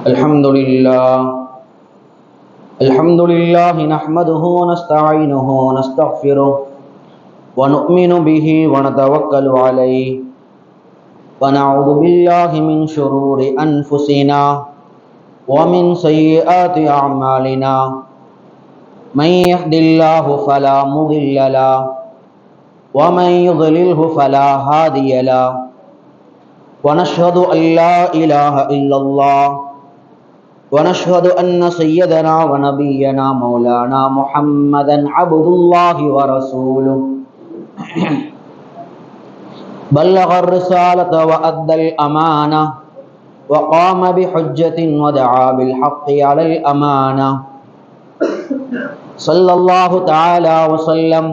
الحمد لله نحمده ونستعينه ونستغفره ونؤمن به ونتوكل عليه ونعوذ بالله من شرور أنفسنا ومن سيئات أعمالنا من يهد الله فلا مضل له ومن يضلله فلا هادي له ونشهد أن لا إله إلا الله ونشهد أن سيدنا ونبينا مولانا محمدا عبد الله ورسوله بلغ الرسالة وأدى الأمانة وقام بحجة ودعا بالحق على الأمانة صلى الله تعالى وسلم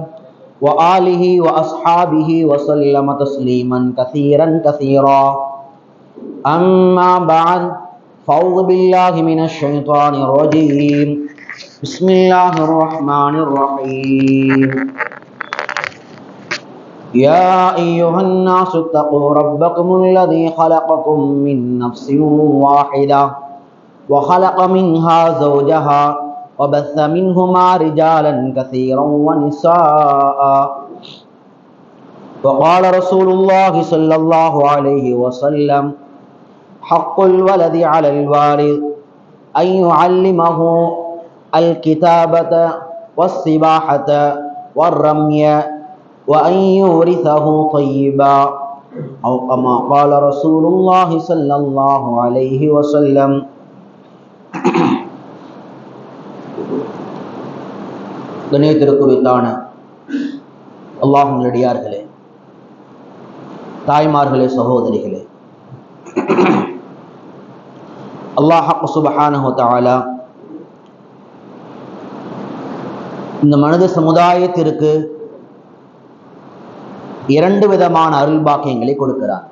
وآله وأصحابه وسلم تسليما كثيرا كثيرا أما بعد فأعوذ بالله من الشيطان الرجيم بسم الله الرحمن الرحيم يا أيها الناس اتقوا ربكم الذي خلقكم من نفس واحدة وخلق منها زوجها وبث منهما رجالا كثيرا ونساء وقال رسول الله صلى الله عليه وسلم حق الولد على الوالد أن يعلمه الكتابة والسباحة والرمي وأن يورثه طيبا أو كما قال رسول الله صلى الله عليه وسلم. கண்ணியத்திற்குரித்தான அல்லாஹ்வின் நல்லடியார்களே, தாய்மார்களே, சகோதரிகளே, அல்லாஹ் சுப்ஹானஹு வ தஆலா இந்த மனித சமுதாயத்திற்கு இரண்டு விதமான அருள் பாக்கியங்களை கொடுக்கிறார்.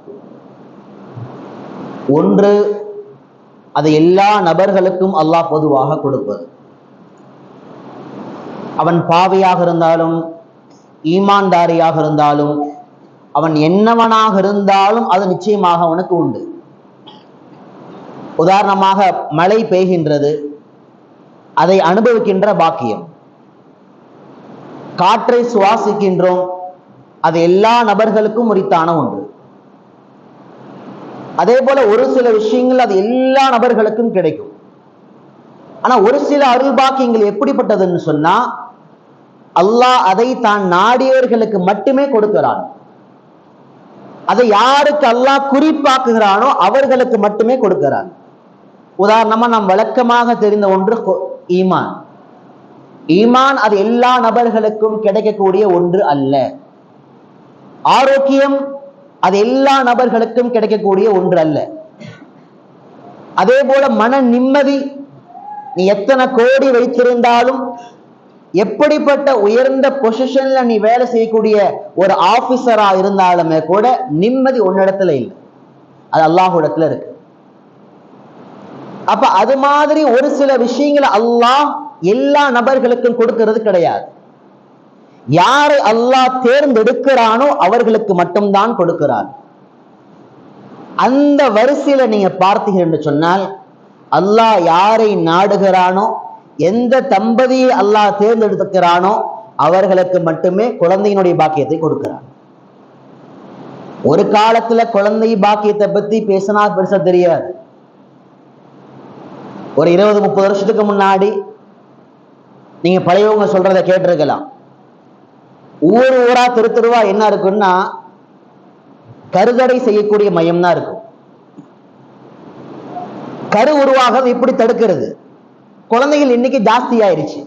ஒன்று, அதை எல்லா நபர்களுக்கும் அல்லாஹ் பொதுவாக கொடுப்பது. அவன் பாவியாக இருந்தாலும் ஈமான்தாரியாக இருந்தாலும் அவன் என்னவனாக இருந்தாலும் அது நிச்சயமாக அவனுக்கு உண்டு. உதாரணமாக மழை பெய்கின்றது, அதை அனுபவிக்கின்ற பாக்கியம். காற்றை சுவாசிக்கின்றோம், அது எல்லா நபர்களுக்கும் உரித்தான ஒன்று. அதே போல ஒரு சில விஷயங்கள் அது எல்லா நபர்களுக்கும் கிடைக்கும். ஆனா ஒரு சில அருள் பாக்கியங்கள் எப்படிப்பட்டதுன்னு சொன்னா, அல்லாஹ் அதை தான் நாடியவர்களுக்கு மட்டுமே கொடுக்கிறான். அதை யாருக்கு அல்லாஹ் குறிப்பாக்குகிறானோ அவர்களுக்கு மட்டுமே கொடுக்கிறான். உதாரணமா நாம் வழக்கமாக தெரிந்த ஒன்று ஈமான். ஈமான் அது எல்லா நபர்களுக்கும் கிடைக்கக்கூடிய ஒன்று அல்ல. ஆரோக்கியம் அது எல்லா நபர்களுக்கும் கிடைக்கக்கூடிய ஒன்று அல்ல. அதே போல மன நிம்மதி, நீ எத்தனை கோடி வைத்திருந்தாலும், எப்படிப்பட்ட உயர்ந்த பொசிஷன்ல நீ வேலை செய்யக்கூடிய ஒரு ஆபீசரா இருந்தாலுமே கூட நிம்மதி உன்னிடத்துல இல்லை, அது அல்லாஹ்விடத்துல இருக்கு. அப்ப அது மாதிரி ஒரு சில விஷயங்களை அல்லாஹ் எல்லா நபர்களுக்கும் கொடுக்கிறது கிடையாது. யாரை அல்லாஹ் தேர்ந்தெடுக்கிறானோ அவர்களுக்கு மட்டும்தான் கொடுக்கிறான். அந்த வரிசையில நீங்க பார்த்தீங்க என்று சொன்னால், அல்லாஹ் யாரை நாடுகிறானோ, எந்த தம்பதியை அல்லாஹ் தேர்ந்தெடுக்கிறானோ அவர்களுக்கு மட்டுமே குழந்தையினுடைய பாக்கியத்தை கொடுக்கிறான். ஒரு காலத்துல குழந்தை பாக்கியத்தை பத்தி பேசினா பெருசா தெரியாது. ஒரு 20-30 வருஷத்துக்கு முன்னாடி நீங்க பழையவங்க சொல்றதை கேட்டிருக்கலாம். ஊர் ஊரா தெருவா என்ன இருக்குன்னா, கருதடை செய்யக்கூடிய மையம் தான் இருக்கும். கரு உருவாக இப்படி தடுக்கிறது. குழந்தைகள் இன்னைக்கு ஜாஸ்தி ஆயிடுச்சு.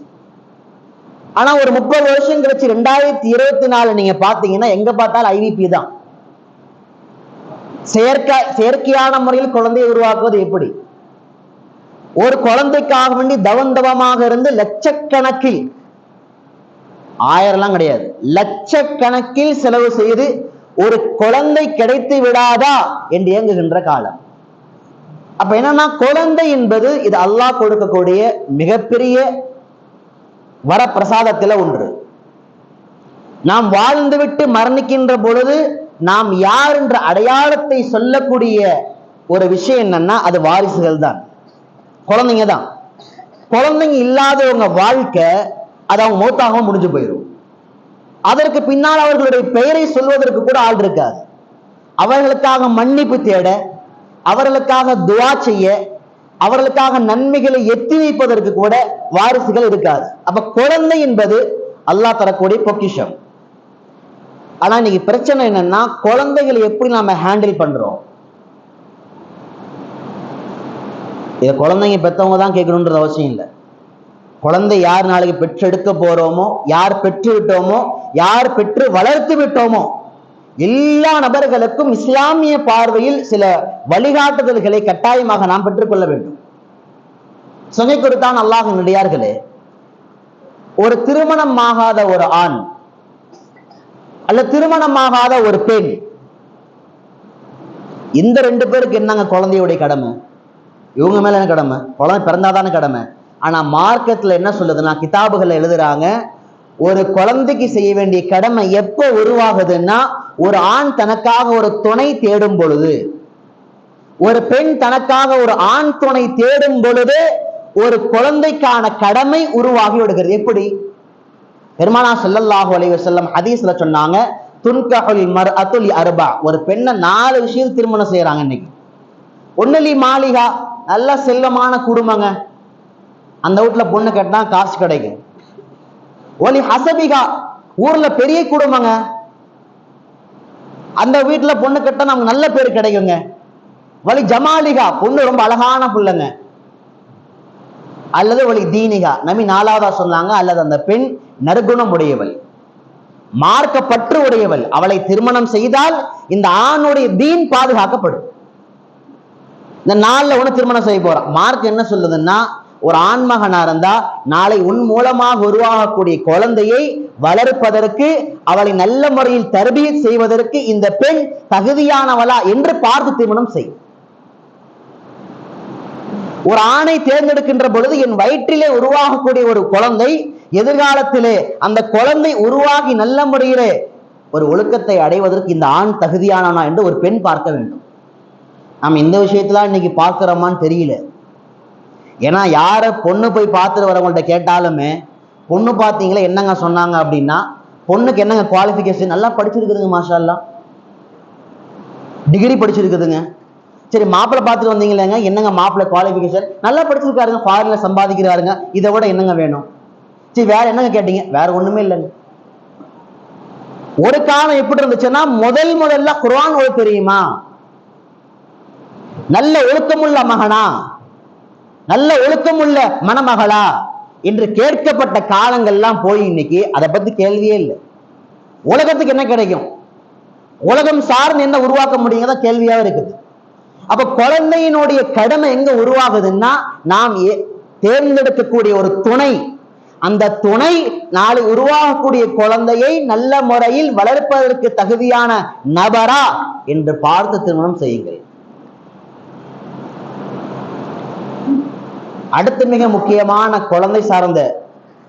ஆனா ஒரு 30 வருஷம் கழிச்சு 2024 நீங்க பாத்தீங்கன்னா எங்க பார்த்தாலும் ஐவிபி தான். செயற்கையான முறையில் குழந்தையை உருவாக்குவது எப்படி? ஒரு குழந்தைக்காக வேண்டி தவந்தவமாக இருந்து லட்சக்கணக்கில், 1000 கிடையாது, லட்சக்கணக்கில் செலவு செய்து ஒரு குழந்தை கிடைத்து விடாதா என்று இயங்குகின்ற காலம். அப்ப என்னன்னா, குழந்தை என்பது இது அல்லாஹ் கொடுக்கக்கூடிய மிகப்பெரிய வரப்பிரசாதத்துல ஒன்று. நாம் வாழ்ந்துவிட்டு மரணிக்கின்ற பொழுது நாம் யார் என்ற அடையாளத்தை சொல்லக்கூடிய ஒரு விஷயம் என்னன்னா அது வாரிசுகள் தான், குழந்தைங்க தான். குழந்தைங்க இல்லாதவங்க வாழ்க்கை அது அவங்க மௌத்தாகவும் முடிஞ்சு போயிடும். அதற்கு பின்னால் அவர்களுடைய பெயரை சொல்வதற்கு கூட ஆள் இருக்காது. அவர்களுக்காக மன்னிப்பு தேட, அவர்களுக்காக துஆ செய்ய, அவர்களுக்காக நன்மைகளை எத்தி வைப்பதற்கு கூட வாரிசுகள் இருக்காது. அப்ப குழந்தை என்பது அல்லாஹ் தரக்கூடிய பொக்கிஷம். ஆனா இன்னைக்கு பிரச்சனை என்னன்னா, குழந்தைகளை எப்படி நாம ஹேண்டில் பண்றோம்? இதை குழந்தைங்க பெற்றவங்க தான் கேட்கணுன்றது அவசியம் இல்லை. குழந்தை யார் நாளைக்கு பெற்றெடுக்க போறோமோ, யார் பெற்று விட்டோமோ, யார் பெற்று வளர்த்து விட்டோமோ, எல்லா நபர்களுக்கும் இஸ்லாமிய பார்வையில் சில வழிகாட்டுதல்களை கட்டாயமாக நாம் பெற்றுக்கொள்ள வேண்டும். சொன்னை கொடுத்தான் அல்லாஹ் நடிகார்களே, ஒரு திருமணம் ஆகாத ஒரு ஆண் அல்ல திருமணமாகாத ஒரு பெண், இந்த ரெண்டு பேருக்கு என்னங்க குழந்தையுடைய கடமை? இவங்க மேல என்ன கடமை? குழந்தை பிறந்தாதான கடமை. ஆனா மார்க்கத்துல என்ன சொல்லுதுன்னா, கிதாபுகள் எழுதுறாங்க, ஒரு குழந்தைக்கு செய்ய வேண்டிய கடமை எப்ப உருவாகுதுன்னா, ஒரு ஆண் தனக்காக ஒரு துணை தேடும் பொழுது, ஒரு பெண் தனக்காக ஒரு ஆண் துணை தேடும் பொழுது ஒரு குழந்தைக்கான கடமை உருவாகி விடுகிறது. எப்படி? பெருமானா ஸல்லல்லாஹு அலைஹி வஸல்லம் ஹதீஸ்ல சொன்னாங்க, துன்கஹுல் மர்அத்து லி அர்பா, ஒரு பெண்ணை 4 விஷயம் திருமணம் செய்யறாங்க இன்னைக்கு. ஒன்னுலி மாளிகா, நல்ல செல்வமான குடும்பங்க, அந்த வீட்டுல பொண்ணு கட்டினா காசு கிடைக்கும். ஒலி ஹசபிகா, ஊர்ல பெரிய குடும்பங்க, அந்த வீட்டுல பொண்ணு கட்டினா நமக்கு நல்ல பேர் கிடைக்குங்க. வலி ஜமாலிகா, பொண்ணு ரொம்ப அழகான புள்ளங்க. அல்லது வலி தீனிகா, நபி 4வதா சொன்னாங்க, அல்லது அந்த பெண் நற்குணம் உடையவள், மார்க்க பற்று உடையவள், அவளை திருமணம் செய்தால் இந்த ஆணுடைய தீன் பாதுகாக்கப்படும். இந்த 4ல ஒண்ணு திருமணம் செய்ய போறான். மார்க் என்ன சொல்லுதுன்னா, ஒரு ஆண்மகனா இருந்தா நாளை உன் மூலமாக உருவாகக்கூடிய குழந்தையை வளர்ப்பதற்கு, அவளை நல்ல முறையில் தர்பியத் செய்வதற்கு இந்த பெண் தகுதியானவளா என்று பார்த்து திருமணம் செய். ஒரு ஆணை தேர்ந்தெடுக்கின்ற பொழுது என் வயிற்றிலே உருவாகக்கூடிய ஒரு குழந்தை எதிர்காலத்திலே அந்த குழந்தை உருவாகி நல்ல முறையிலே ஒரு ஒழுக்கத்தை அடைவதற்கு இந்த ஆண் தகுதியானவனா என்று ஒரு பெண் பார்க்க வேண்டும். நாம் இந்த விஷயத்துல இன்னைக்கு பார்க்கிறோமான்னு தெரியல. ஏன்னா யார பொண்ணு போய் பார்த்துட்டு வரவங்கள்ட்ட கேட்டாலுமே, பொண்ணு பார்த்தீங்களா என்னங்க சொன்னாங்க அப்படின்னா, பொண்ணுக்கு என்னங்க குவாலிஃபிகேஷன், நல்லா படிச்சிருக்குதுங்க, மாஷா அல்லாஹ், டிகிரி படிச்சிருக்குதுங்க. சரி, மாப்பிள்ளை பார்த்துட்டு வந்தீங்களேங்க, என்னங்க மாப்பிள்ளை குவாலிஃபிகேஷன், நல்லா படிச்சிருக்காருங்க, ஃபாரின்ல சம்பாதிக்கிறாருங்க, இதை விட என்னங்க வேணும்? சரி, வேற என்னங்க கேட்டீங்க? வேற ஒண்ணுமே இல்லைங்க. ஒரு காலம் எப்படி இருந்துச்சுன்னா, முதல்ல குர்ஆன் ஓத தெரியுமா, நல்ல ஒழுக்கமுள்ள மகனா, நல்ல ஒழுக்கமுள்ள மணமகளா என்று கேட்கப்பட்ட காலங்கள்லாம் போய் இன்னைக்கு அதை பத்தி கேள்வியே இல்லை. உலகத்துக்கு என்ன கிடைக்கும், உலகம் சார்ந்து என்ன உருவாக்க முடியுங்க கேள்வியாக இருக்குது. அப்ப குழந்தையினுடைய கடமை எங்க உருவாகுதுன்னா, நாம் தேர்ந்தெடுக்கக்கூடிய ஒரு துணை, அந்த துணை நாளை உருவாகக்கூடிய குழந்தையை நல்ல முறையில் வளர்ப்பதற்கு தகுதியான நபரா என்று பார்த்து திருமணம் செய்யுங்கள். அடுத்து மிக முக்கியமான குழந்தை சார்ந்த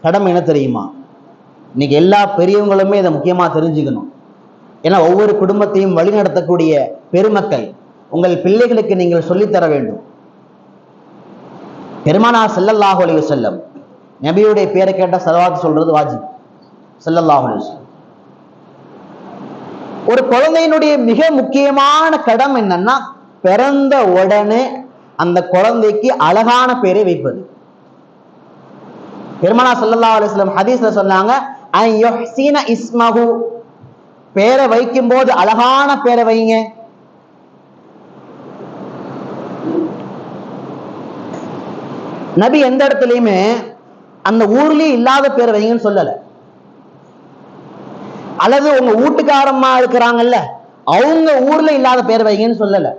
கடமை என்ன தெரியுமா? இன்னைக்கு எல்லா பெரியவங்களுமே இதை முக்கியமா தெரிஞ்சுக்கணும். ஏன்னா ஒவ்வொரு குடும்பத்தையும் வழிநடத்தக்கூடிய பெருமக்கள், உங்கள் பிள்ளைகளுக்கு நீங்கள் சொல்லித்தர வேண்டும். பெருமானார் ஸல்லல்லாஹு அலைஹி வஸல்லம் நபியுடைய பேரை கேட்ட ஸலவாத் சொல்றது வாஜிப். ஸல்லல்லாஹு அலைஹி வஸல்லம். ஒரு குழந்தையினுடைய மிக முக்கியமான கடமை என்னன்னா, பிறந்த உடனே அந்த குழந்தைக்கு அழகான பேரை வைப்பது. பெருமானார் ஸல்லல்லாஹு அலைஹி வஸல்லம் ஹதீஸ்ல சொன்னாங்க, ஐ யுஹ்ஸின இஸ்மஹு, பேரை வைக்கும் போது அழகான பேரை வைங்க. நபி எந்த இடத்துலயுமே அந்த ஊர்லயே இல்லாத பேரை வைங்கன்னு சொல்லல. அல்லது உங்க வீட்டுக்காரம்மா இருக்கிறாங்கல்ல, அவங்க ஊர்ல இல்லாத பேரை வைங்கன்னு சொல்லல.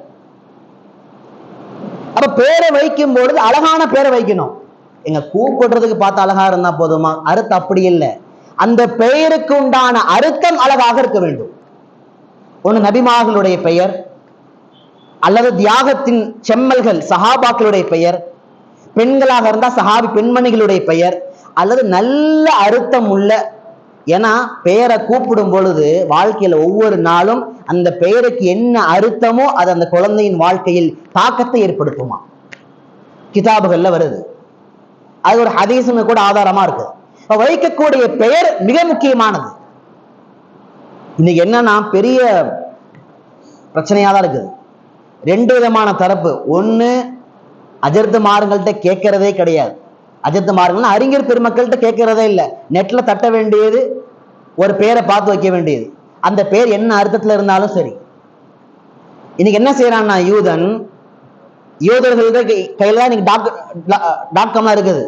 அப்ப பேரை வைக்கும் பொழுது அழகான பேரை வைக்கணும். எங்க கூப்பிடுறதுக்கு பார்த்து அழகா இருந்தா போதுமா? அர்த்தம் அப்படி இல்லை. அந்த பெயருக்கு உண்டான அர்த்தம் அழகாக இருக்க வேண்டும். ஒண்ணு நபிமார்களுடைய பெயர், அல்லது தியாகத்தின் செம்மல்கள் சஹாபாக்களுடைய பெயர், பெண்களாக இருந்தா சஹாபி பெண்மணிகளுடைய பெயர், அல்லது நல்ல அர்த்தம் உள்ள ஏன்னா பெயரை கூப்பிடும் பொழுது வாழ்க்கையில ஒவ்வொரு நாளும் அந்த பெயருக்கு என்ன அர்த்தமோ அது அந்த குழந்தையின் வாழ்க்கையில் தாக்கத்தை ஏற்படுத்துமா. கிதாபுகள்ல வருது. அது ஒரு ஹதீஸுன்னு கூட ஆதாரமா இருக்கு. வைக்கக்கூடிய பெயர் மிக முக்கியமானது. இன்னைக்கு என்னன்னா பெரிய பிரச்சனையா தான் இருக்குது. ரெண்டு விதமான தரப்பு. ஒண்ணு, அஜர்த்து மாறுங்கள்ட்ட கேட்கறதே கிடையாது. அஜர்த்து மாறுங்கள் அறிஞர் பெருமக்கள்கிட்ட கேட்கறதே இல்லை. நெட்ல தட்ட வேண்டியது, ஒரு பேரை பார்த்து வைக்க வேண்டியது. அந்த பேர் என்ன அர்த்தத்துல இருந்தாலும் சரி. இன்னைக்கு என்ன செய்யறான்னா யூதர்கள் கையில தான் இன்னைக்கு .com இருக்குது.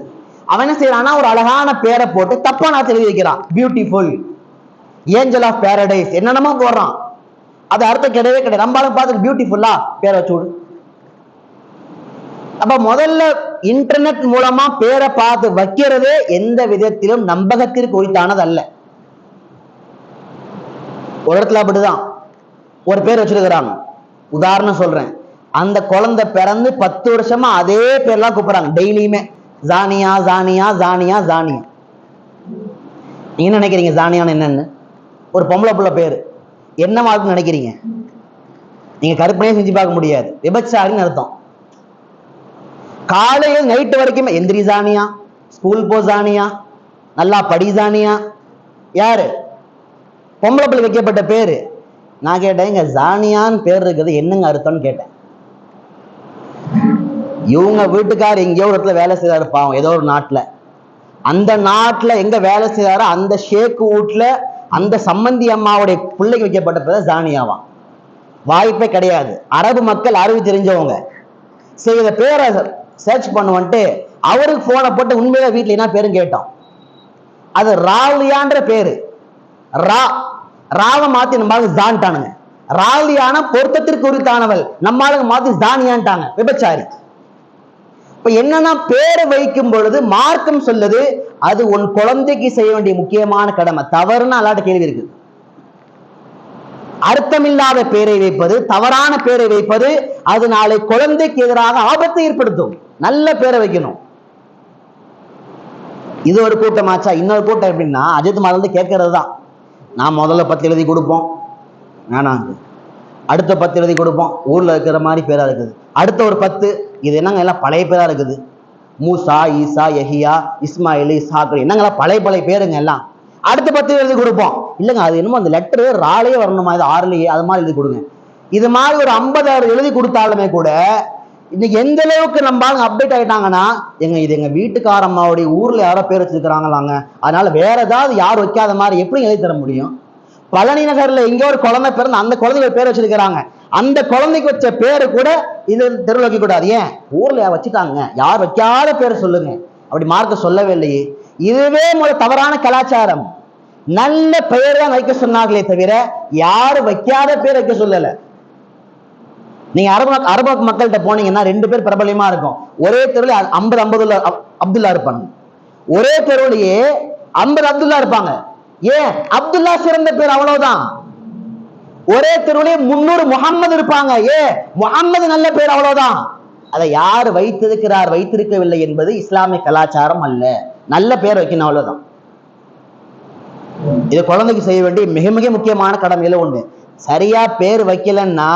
அவன் என்ன செய்யறான்னா ஒரு அழகான பேரை போட்டு தப்பான எழுதி வைக்கிறான். பியூட்டிஃபுல், ஏஞ்சல் ஆஃப் பேரடைஸ், என்னென்னமோ போடுறான். அது அர்த்தம் கிடையவே கிடையாது. நம்மளும் பார்த்து பியூட்டிஃபுல்லா பேரை வச்சு விடு. அப்ப முதல்ல இன்டர்நெட் மூலமா பேரை பார்த்து வைக்கிறதே எந்த விதத்திலும் நம்பகத்திற்கு உரித்தானது அல்ல. ஒரு இடத்துல அப்படிதான் ஒரு பேர் வச்சிருக்கிறாங்க. உதாரணம் சொல்றேன். அந்த குழந்தை பிறந்து 10 வருஷமா அதே பேர்லாம் கூப்பிடுறாங்க டெய்லியுமே. ஜானியா ஜானியா ஜானியா ஜானியா. நீங்க நினைக்கிறீங்க ஜானியான்னு என்னன்னு? ஒரு பொம்பளை புள்ள பேரு என்னவா இருக்குன்னு நினைக்கிறீங்க? நீங்க கற்பனையே செஞ்சு பார்க்க முடியாது. விபச்சாரின்னு அர்த்தம். காலையில் நைட்டு வரைக்கும் எந்திரி ஜானியா, ஸ்கூல் போ ஜானியா, நல்லா படி ஜானியா. யாரு? பொம்பளை பிள்ளை வைக்கப்பட்ட பேரு. நான் கேட்டேன், இங்க ஜானியான்னு பேர் இருக்குது என்னங்க அர்த்தம்னு கேட்டேன். இவங்க வீட்டுக்கார் எங்கேயோ ஒரு இடத்துல வேலை செய்தாரு பாவம், ஏதோ ஒரு நாட்டுல. அந்த நாட்டுல எங்க வேலை செய்தாரோ அந்த ஷேக்கு வீட்டுல அந்த சம்பந்தி அம்மாவுடைய பிள்ளைக்கு வைக்கப்பட்ட பேர் ஜானியாவா. வாய்ப்பே கிடையாது. அரபு மக்கள் அறிவு தெரிஞ்சவங்க. சரி, இதை பேரை சர்ச் பண்ணுவன்ட்டு அவருக்கு போனை போட்டு உண்மையில வீட்டுல என்ன பேரும் கேட்டோம். அது ராலியான்ற பேரு. ராவ மாத்தி நம்ம ஜான்ட்டானுங்க. ராலியான பொருத்தத்திற்கு உரித்தானவள், நம்மளுக்கு மாத்தி ஜானியான்ட்டாங்க. விபச்சாரி. இப்ப என்னன்னா பேரை வைக்கும் பொழுது மார்க்கம் சொல்லுது அது உன் குழந்தைக்கு செய்ய வேண்டிய முக்கியமான கடமை. தவறுன்னு அல்லாட்ட கேள்வி இருக்கு. அர்த்தமில்லாத பேரை வைப்பது, தவறான பேரை வைப்பது, அது நாளை குழந்தைக்கு எதிராக ஆபத்தை ஏற்படுத்தும். நல்ல பேரை வைக்கணும். இது ஒரு கூட்டமாச்சா? இன்னொரு கூட்டம் எப்படின்னா அஜித் மறந்து கேட்கறது தான். நான் முதல்ல 10 எழுதி கொடுப்போம், வேணாங்க. அடுத்த 10 எழுதி கொடுப்போம், ஊர்ல இருக்கிற மாதிரி பேரா இருக்குது. அடுத்த ஒரு 10, இது என்னங்க எல்லாம் பழைய பேரா இருக்குது. மூசா, ஈசா, யஹியா, இஸ்மாயில், இஸ்ஹாக், என்னங்கெல்லாம் பழைய பேருங்க எல்லாம். அடுத்த 10 எழுதி கொடுப்போம். இல்லைங்க அது என்னமோ அந்த லெட்டரு ராலையே வரணுமா, இது 6லயே, அது மாதிரி எழுதி கொடுங்க. இது மாதிரி ஒரு 50 எழுதி கொடுத்தாலுமே கூட இன்னைக்கு எந்த அளவுக்கு நம்ம அப்டேட் ஆயிட்டாங்கன்னா, இது எங்க வீட்டுக்காரம்மாவுடைய ஊர்ல யாரோ பேர் வச்சிருக்கிறாங்களாங்க, அதனால வேற ஏதாவது யார் வைக்காத மாதிரி எப்படி எழுதி தர முடியும்? பழனி நகர்ல எங்க ஒரு குழந்தை பிறந்து அந்த குழந்தைக்கு பேர் வச்சிருக்கிறாங்க. அந்த குழந்தைக்கு வச்ச பேரு கூட இது தெருவில் வைக்க கூடாது. ஏன்? ஊர்ல வச்சுட்டாங்க, யார் வைக்காத பேர் சொல்லுங்க. அப்படி மார்க்க சொல்லவே இல்லையே. இதுவே தவறான கலாச்சாரம். நல்ல பெயர் தான் வைக்க சொன்னார்களே தவிர யாரு வைக்காத பேர் வைக்க சொல்லல. நீங்க அரபு மக்கள்கிட்ட போனீங்கன்னா 2 பேர் பிரபலியமா இருக்கும். ஒரே தெருவில் 50 அப்துல்லா இருப்பாங்க. ஒரே தெருவிலேயே 50 அப்துல்லா இருப்பாங்க. ஏன்? அப்துல்லா சிறந்த பேர், அவ்வளவுதான். ஒரே தெருவிலேயே 300 முகம்மது இருப்பாங்க. ஏன்? முகம்மது நல்ல பேர், அவ்வளவுதான். அதை யார் வைத்திருக்கவில்லை என்பது இஸ்லாமிய கலாச்சாரம் அல்ல. நல்ல பேர் வைக்கணும், அவ்வளவுதான். இது குழந்தைக்கு செய்ய வேண்டிய மிக மிக முக்கியமான கடமையில ஒண்ணு. சரியா பேர் வைக்கலன்னா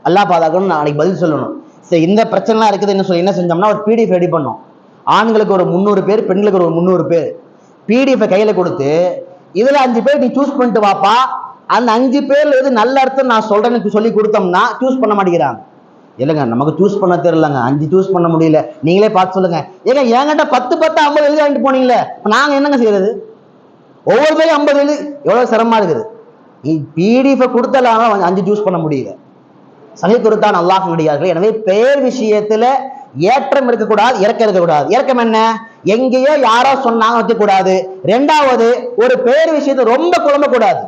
அல்லாஹ் பாதுகாக்கணும், நாளைக்கு பதில் சொல்லணும். சரி, இந்த பிரச்சனைலாம் இருக்குது என்ன செஞ்சோம்னா ஒரு PDF ரெடி பண்ணோம். ஆண்களுக்கு ஒரு 300 பேர், பெண்களுக்கு ஒரு 300 பேர். PDF கையில கொடுத்து இதுல 5 பேர் நீ சூஸ் பண்ணிட்டு வாப்பா, அந்த 5 பேர்ல எது நல்ல அர்த்தம் நான் சொல்றேன்னு சொல்லி கொடுத்தோம்னா சூஸ் பண்ண மாட்டேங்கிறாங்க. இல்லைங்க நமக்கு சூஸ் பண்ண தெரியலங்க, 5 சூஸ் பண்ண முடியல, நீங்களே பார்த்து சொல்லுங்க. ஏங்க என்கிட்ட 10 50 எழுதி வாங்கிட்டு போனீங்களே, நாங்க என்னங்க செய்யறது? ஒவ்வொரு பேரும் 50 எழுதி எவ்வளவு சிரமமா இருக்குது. PDF கொடுத்தலாம 5 சூஸ் பண்ண முடியல. சகித்துத்தான் அல்லாஹ் முடியார்கள். எனவே பெயர் விஷயத்துல ஏற்றம் இருக்கக்கூடாது, இறக்கம் இருக்கக்கூடாது. இறக்கம் என்ன? எங்கேயோ யாரோ சொன்னாங்க வைக்கக்கூடாது. 2வது, ஒரு பேர் விஷயத்தை ரொம்ப குழம்ப கூடாது.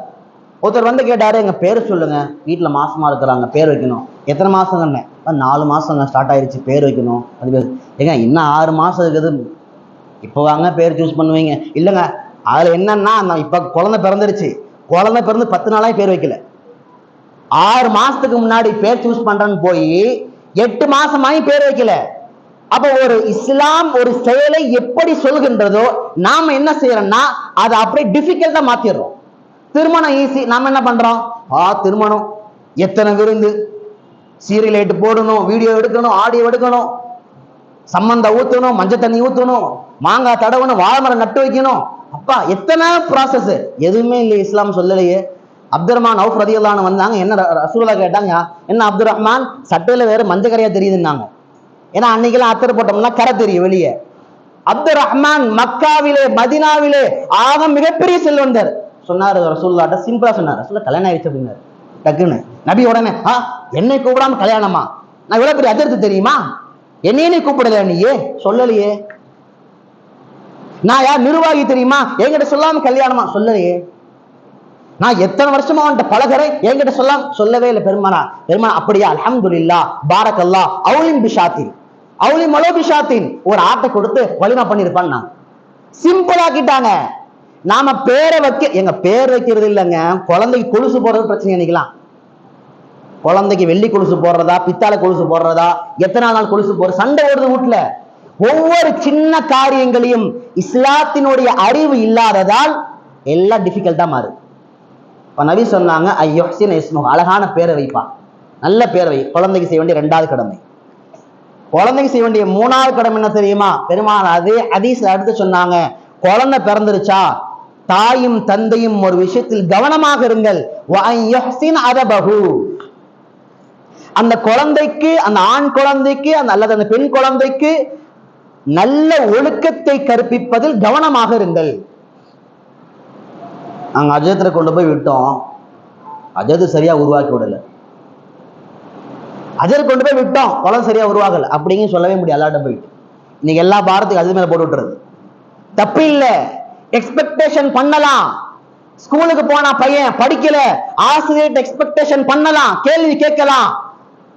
ஒருத்தர் வந்து கேட்டாரு, எங்க பேர் சொல்லுங்க, வீட்டுல மாசமா இருக்கிறாங்க, பேர் வைக்கணும். எத்தனை மாசங்க? 4 மாசங்க ஸ்டார்ட் ஆயிடுச்சு, பேர் வைக்கணும். அது ஏங்க இன்னும் 6 மாசம் இருக்குது, இப்போ வாங்க பேர் சூஸ் பண்ணுவீங்க. இல்லைங்க அதுல என்னன்னா இப்ப குழந்தை பிறந்துருச்சு, குழந்தை பிறந்து 10 நாளாய் பேர் வைக்கல. 6 மாசத்துக்கு முன்னாடி பேர் சூஸ் பண்றேன்னு போய் 8 மாசமாயி பேர் வைக்கல. அப்ப ஒரு இஸ்லாம் ஒரு செயலை எப்படி சொல்கின்றதோ நாம என்ன செய்யறோம்னா அதை அப்படியே டிஃபிகல்ட்டா மாத்திடுறோம். திருமணம் ஈஸி, நாம என்ன பண்றோம்? திருமணம், எத்தனை விருந்து, சீரியல் லைட் போடணும், வீடியோ எடுக்கணும், ஆடியோ எடுக்கணும், சம்மந்த ஊத்தணும், மஞ்சள் தண்ணி ஊத்தணும், மாங்காய் தடவணும், வாழைமரம் நட்டு வைக்கணும். அப்பா எத்தனை ப்ராசஸ். எதுவுமே இல்லை, இஸ்லாம் சொல்லலையே. அப்துல் ரஹ்மான் அவுஃப் ரலியல்லாஹு அன்ஹு வந்தாங்க. என்ன ரசூலுல்லாஹ் கேட்டாங்க, என்ன அப்துல் ரஹ்மான் சட்டையில வேற மஞ்சள் கரையா தெரியுதுன்னாங்க. ஏன்னா அன்னைக்கெல்லாம் அத்தர் போட்டோம்னா கரை தெரியும் வெளியே. அப்துல் ரஹ்மான் மக்காவிலே மதினாவிலே ஆக மிகப்பெரிய செல்வந்தர். சொன்னாரு ரசூலுல்லாஹ்ட்ட, சிம்பிளா சொன்னார், ரசூலுல்லாஹ் கல்யாணம் ஆயிடுச்சு அப்படின்னாரு. டக்குன்னு நபி உடனே, என்னை கூப்பிடாம கல்யாணமா? நான் இவ்வளவு பெரிய அதிர்த்து தெரியுமா? என்னையே கூப்பிடலையா? நீயே சொல்லலையே. நான் யார் நிர்வாகி தெரியுமா? என்கிட்ட சொல்லாம கல்யாணமா? சொல்லலையே. நான் எத்தனை வருஷமா அவன்கிட்ட பழகிறேன், என்கிட்ட சொல்லவே இல்லை. பெருமானா அப்படியா? அல்ஹம்துலில்லாஹ் பாரக்கல்லாஹ் அவுலின் பிஷாத்தின் அவுலி மலோ பிஷாத்தின், ஒரு ஆட்டை கொடுத்து வலிமா பண்ணிருப்பான். சிம்பிளாக்கிட்டாங்க. நாம பேரை எங்க பேர் வைக்கிறது இல்லைங்க, குழந்தைக்கு கொலுசு போடுறது பிரச்சனை. நினைக்கலாம் குழந்தைக்கு வெள்ளி கொலுசு போடுறதா, பித்தாளை கொலுசு போடுறதா, எத்தனை நாள் கொலுசு போடுற சண்டை ஓடுது வீட்டுல. ஒவ்வொரு சின்ன காரியங்களையும் இஸ்லாத்தினுடைய அறிவு இல்லாததால் எல்லாம் டிஃபிகல்ட்டா மாறுது. இப்ப நபி சொன்னாங்க, அழகான பேரை வைப்பா, நல்ல பேரை வை. குழந்தைக்கு செய்ய வேண்டிய 2வது கடமை. குழந்தைக்கு செய்ய வேண்டிய 3வது கடமை என்ன தெரியுமா? பெருமாள் அதே ஹதீஸ்ல அடுத்து சொன்னாங்க, குழந்தை பிறந்துருச்சா தாயும் தந்தையும் ஒரு விஷயத்தில் கவனமாக இருங்கள். அந்த குழந்தைக்கு, அந்த ஆண் குழந்தைக்கு அல்லது அந்த பெண் குழந்தைக்கு நல்ல ஒழுக்கத்தை கற்பிப்பதில் கவனமாக இருங்கள். நாங்க அஜயத்துல கொண்டு போய் விட்டோம், அஜயத்து சரியா உருவாக்கி விடல. அஜர் கொண்டு போய் விட்டோம், குழந்தை சரியா உருவாகல அப்படிங்க சொல்லவே முடியாது. அல்லாட்ட போயிட்டு இன்னைக்கு எல்லா பாரத்துக்கு அது மேல போட்டு விட்டுறது தப்பு இல்ல. எக்ஸ்பெக்டேஷன் பண்ணலாம். ஸ்கூலுக்கு போனா பையன் படிக்கல, ஆசிரியர் எக்ஸ்பெக்டேஷன் பண்ணலாம், கேள்வி கேட்கலாம்,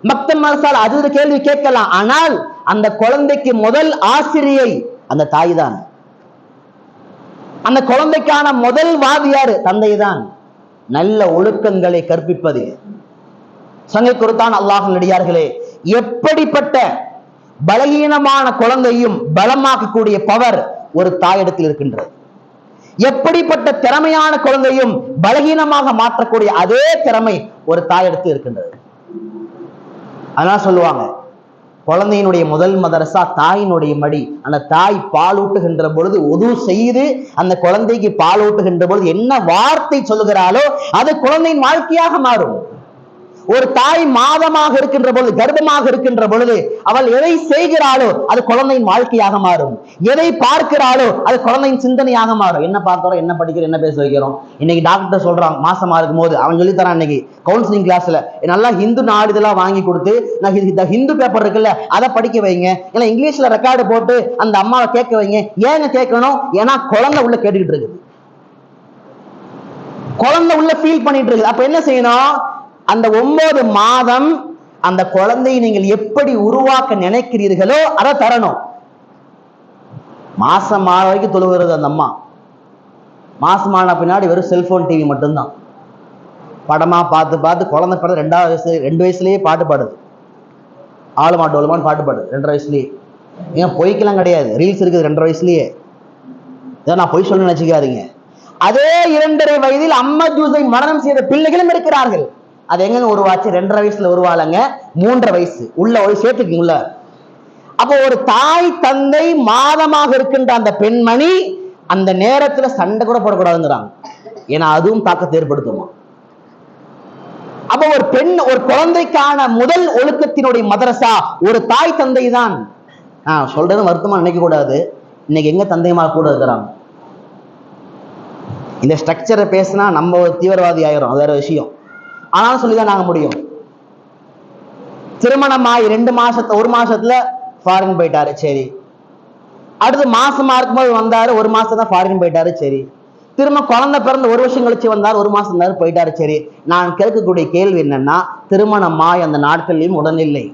மக்தப் மதரசால அது கேள்வி கேட்கலாம். ஆனால் அந்த குழந்தைக்கு முதல் ஆசிரியை அந்த தாய் தான். அந்த குழந்தைக்கான முதல் வாதியார் தந்தை தான். நல்ல ஒழுக்கங்களை கற்பிப்பது. சங்கை குருத்தான் அல்லாஹ்வின் நடிகார்களே, எப்படிப்பட்ட பலகீனமான குழந்தையும் பலமாக்கக்கூடிய பவர் ஒரு தாயிடத்தில் இருக்கின்றது. எப்படிப்பட்ட திறமையான குழந்தையும் பலகீனமாக மாற்றக்கூடிய அதே திறமை ஒரு தாயிடத்தில் இருக்கின்றது. அதனால சொல்லுவாங்க, குழந்தையினுடைய முதல் மதரசா தாயினுடைய மடி. அந்த தாய் பாலூட்டுகின்ற பொழுது உது செய்து அந்த குழந்தைக்கு பாலூட்டுகின்ற பொழுது என்ன வார்த்தை சொல்லுகிறாளோ அது குழந்தையின் வாழ்க்கையாக மாறும். ஒரு தாய் மாதமாக இருக்கின்ற பொழுது, கர்ப்பமாக இருக்கின்ற பொழுது அவள் எதை செய்கிறாளோ அது குழந்தையின் வாழ்க்கையாக மாறும். எதை பார்க்கிறாளோ அது குழந்தையின் சிந்தனையாக மாறும். என்ன பார்க்கிறோம், என்ன படிக்கிறோம், என்ன பேச வைக்கிறோம். இன்னைக்கு டாக்டர் சொல்றான், மாசமா இருக்கும் போது அவன் சொல்லித்தரான். இன்னைக்கு கவுன்சிலிங் கிளாஸ்ல நல்லா ஹிந்து நாடுதெல்லாம் வாங்கி கொடுத்து, நான் இந்த ஹிந்து பேப்பர் இருக்குல்ல அதை படிக்க வைங்க, இல்ல இங்கிலீஷ்ல ரெக்கார்டு போட்டு அந்த அம்மாவை கேட்க வைங்க. ஏங்க கேட்கணும்? ஏன்னா குழந்தை உள்ள கேட்டுக்கிட்டு இருக்குது, குழந்தை உள்ள ஃபீல் பண்ணிட்டு இருக்குது. அப்ப என்ன செய்யணும்? அந்த 9 மாதம் அந்த குழந்தையை நீங்கள் எப்படி உருவாக்க நினைக்கிறீர்களோ அதை தரணும். மாசம் ஆன வரைக்கும் தொழுகிறது அந்த அம்மா. மாசமான பின்னாடி வெறும் செல்போன் டிவி மட்டும்தான். படமா பார்த்து பார்த்து குழந்தை பிறகு 2 வயசுலயே பாட்டு பாடுது. ஆளுமா டோலுமான்னு பாட்டு பாடுது 2 வயசுலயே. ஏன் பொய்க்கெல்லாம் கிடையாது, ரீல்ஸ் இருக்குது 2 வயசுலயே. இதை நான் பொய் சொல்ல நினைச்சுக்காதீங்க. அதே 2.5 வயதில் அம்மா ஜூஸை மரணம் செய்த பிள்ளைகளும் இருக்கிறார்கள். அது எங்க உருவாச்சு? 2.5 வயசுல உருவாலங்க, 3.5 வயசு உள்ள ஒரு சேர்த்துக்குங்கள. அப்போ ஒரு தாய் தந்தை மாதமாக இருக்கின்ற அந்த பெண்மணி அந்த நேரத்துல சண்டை கூட போடக்கூடாதுங்கிறாங்க. ஏன்னா அதுவும் தாக்கத்தை ஏற்படுத்துமா. அப்ப ஒரு பெண், ஒரு குழந்தைக்கான முதல் ஒழுக்கத்தினுடைய மதரசா ஒரு தாய் தந்தை தான். சொல்றது வருத்தமா நினைக்க கூடாது. இன்னைக்கு எங்க தந்தைமா கூட இருக்கிறாங்க. இந்த ஸ்ட்ரக்சரை பேசினா நம்ம ஒரு தீவிரவாதி ஆயிரும், அது வேற விஷயம். ஆனாலும் சொல்லிதான் நாங்க முடியும். திருமணமாய் 2 மாசத்துல 1 மாசத்துல ஃபாரின் போயிட்டாரு, சரி. அடுத்து மாசமா இருக்கும்போது வந்தாரு, 1 மாசம் தான் ஃபாரின் போயிட்டாரு, சரி. திரும்ப குழந்தை பிறந்து 1 வருஷம் கழிச்சு வந்தாரு, 1 மாசம் இருந்தாரு, போயிட்டாரு, சரி. நான் கேட்கக்கூடிய கேள்வி என்னன்னா, திருமணமாய் அந்த நாட்களிலும் உடனில்லை,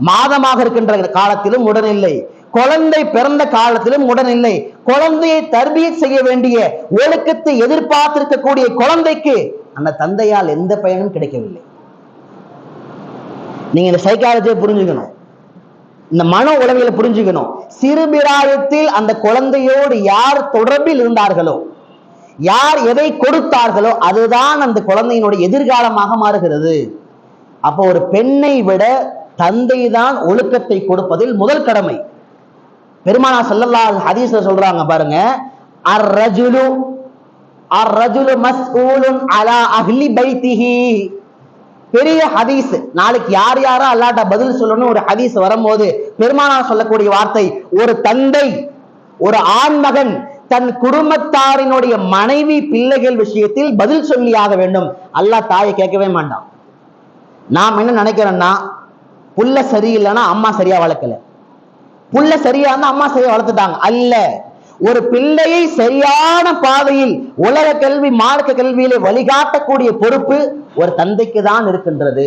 மாதமாக இருக்கின்ற காலத்திலும் உடனில்லை, குழந்தை பிறந்த காலத்திலும் உடனில்லை. குழந்தையை தர்பியத் செய்ய வேண்டிய ஒழுக்கத்தை எதிர்பார்த்திருக்கக்கூடிய குழந்தைக்கு அந்த தந்தையால் எந்த பயனும் கிடைக்கவில்லை. நீங்க இந்த சைக்காலஜியை புரிஞ்சுக்கணும். இந்த மனோ உளவியலை புரிஞ்சுக்கணும். சிறுபிராயத்தில் அந்த குழந்தையோடு யார் தொடர்பில் இருந்தார்களோ, யார் எதை கொடுத்தார்களோ, அதுதான் அந்த குழந்தையினுடைய எதிர்காலமாக மாறுகிறது. அப்போ ஒரு பெண்ணை விட தந்தை தான் ஒழுக்கத்தை கொடுப்பதில் முதல் கடமை. பெருமானார் ஸல்லல்லாஹு அலைஹி ஹதீஸ்ல சொல்றாங்க பாருங்க, அர்-ரஜுலு மஸ்ஊலுன் அலா அஹ்லி பைத்திஹி. பெரிய ஹதீஸ். நாளைக்கு யார் யாரா அல்லாஹ்ட்ட பதில் சொல்லணும் ஒரு ஹதீஸ் வரும்போது பெருமானார் சொல்லக்கூடிய வார்த்தை, ஒரு தந்தை, ஒரு ஆண்மகன் தன் குடும்பத்தாரினுடைய மனைவி பிள்ளைகள் விஷயத்தில் பதில் சொல்லியாக வேண்டும். அல்லாஹ் தாயை கேட்கவே மாட்டான். நாம் என்ன நினைக்கிறோம்னா, புள்ள சரியில்லைன்னா அம்மா சரியா வளர்க்கல, புள்ள சரியா இருந்தா அம்மா சரியா வளர்த்துட்டாங்க. அல்ல, ஒரு பிள்ளையை சரியான பாதையில் உலக கல்வி மார்க்க கல்வியிலே வழிகாட்டக்கூடிய பொறுப்பு ஒரு தந்தைக்கு தான் இருக்கின்றது.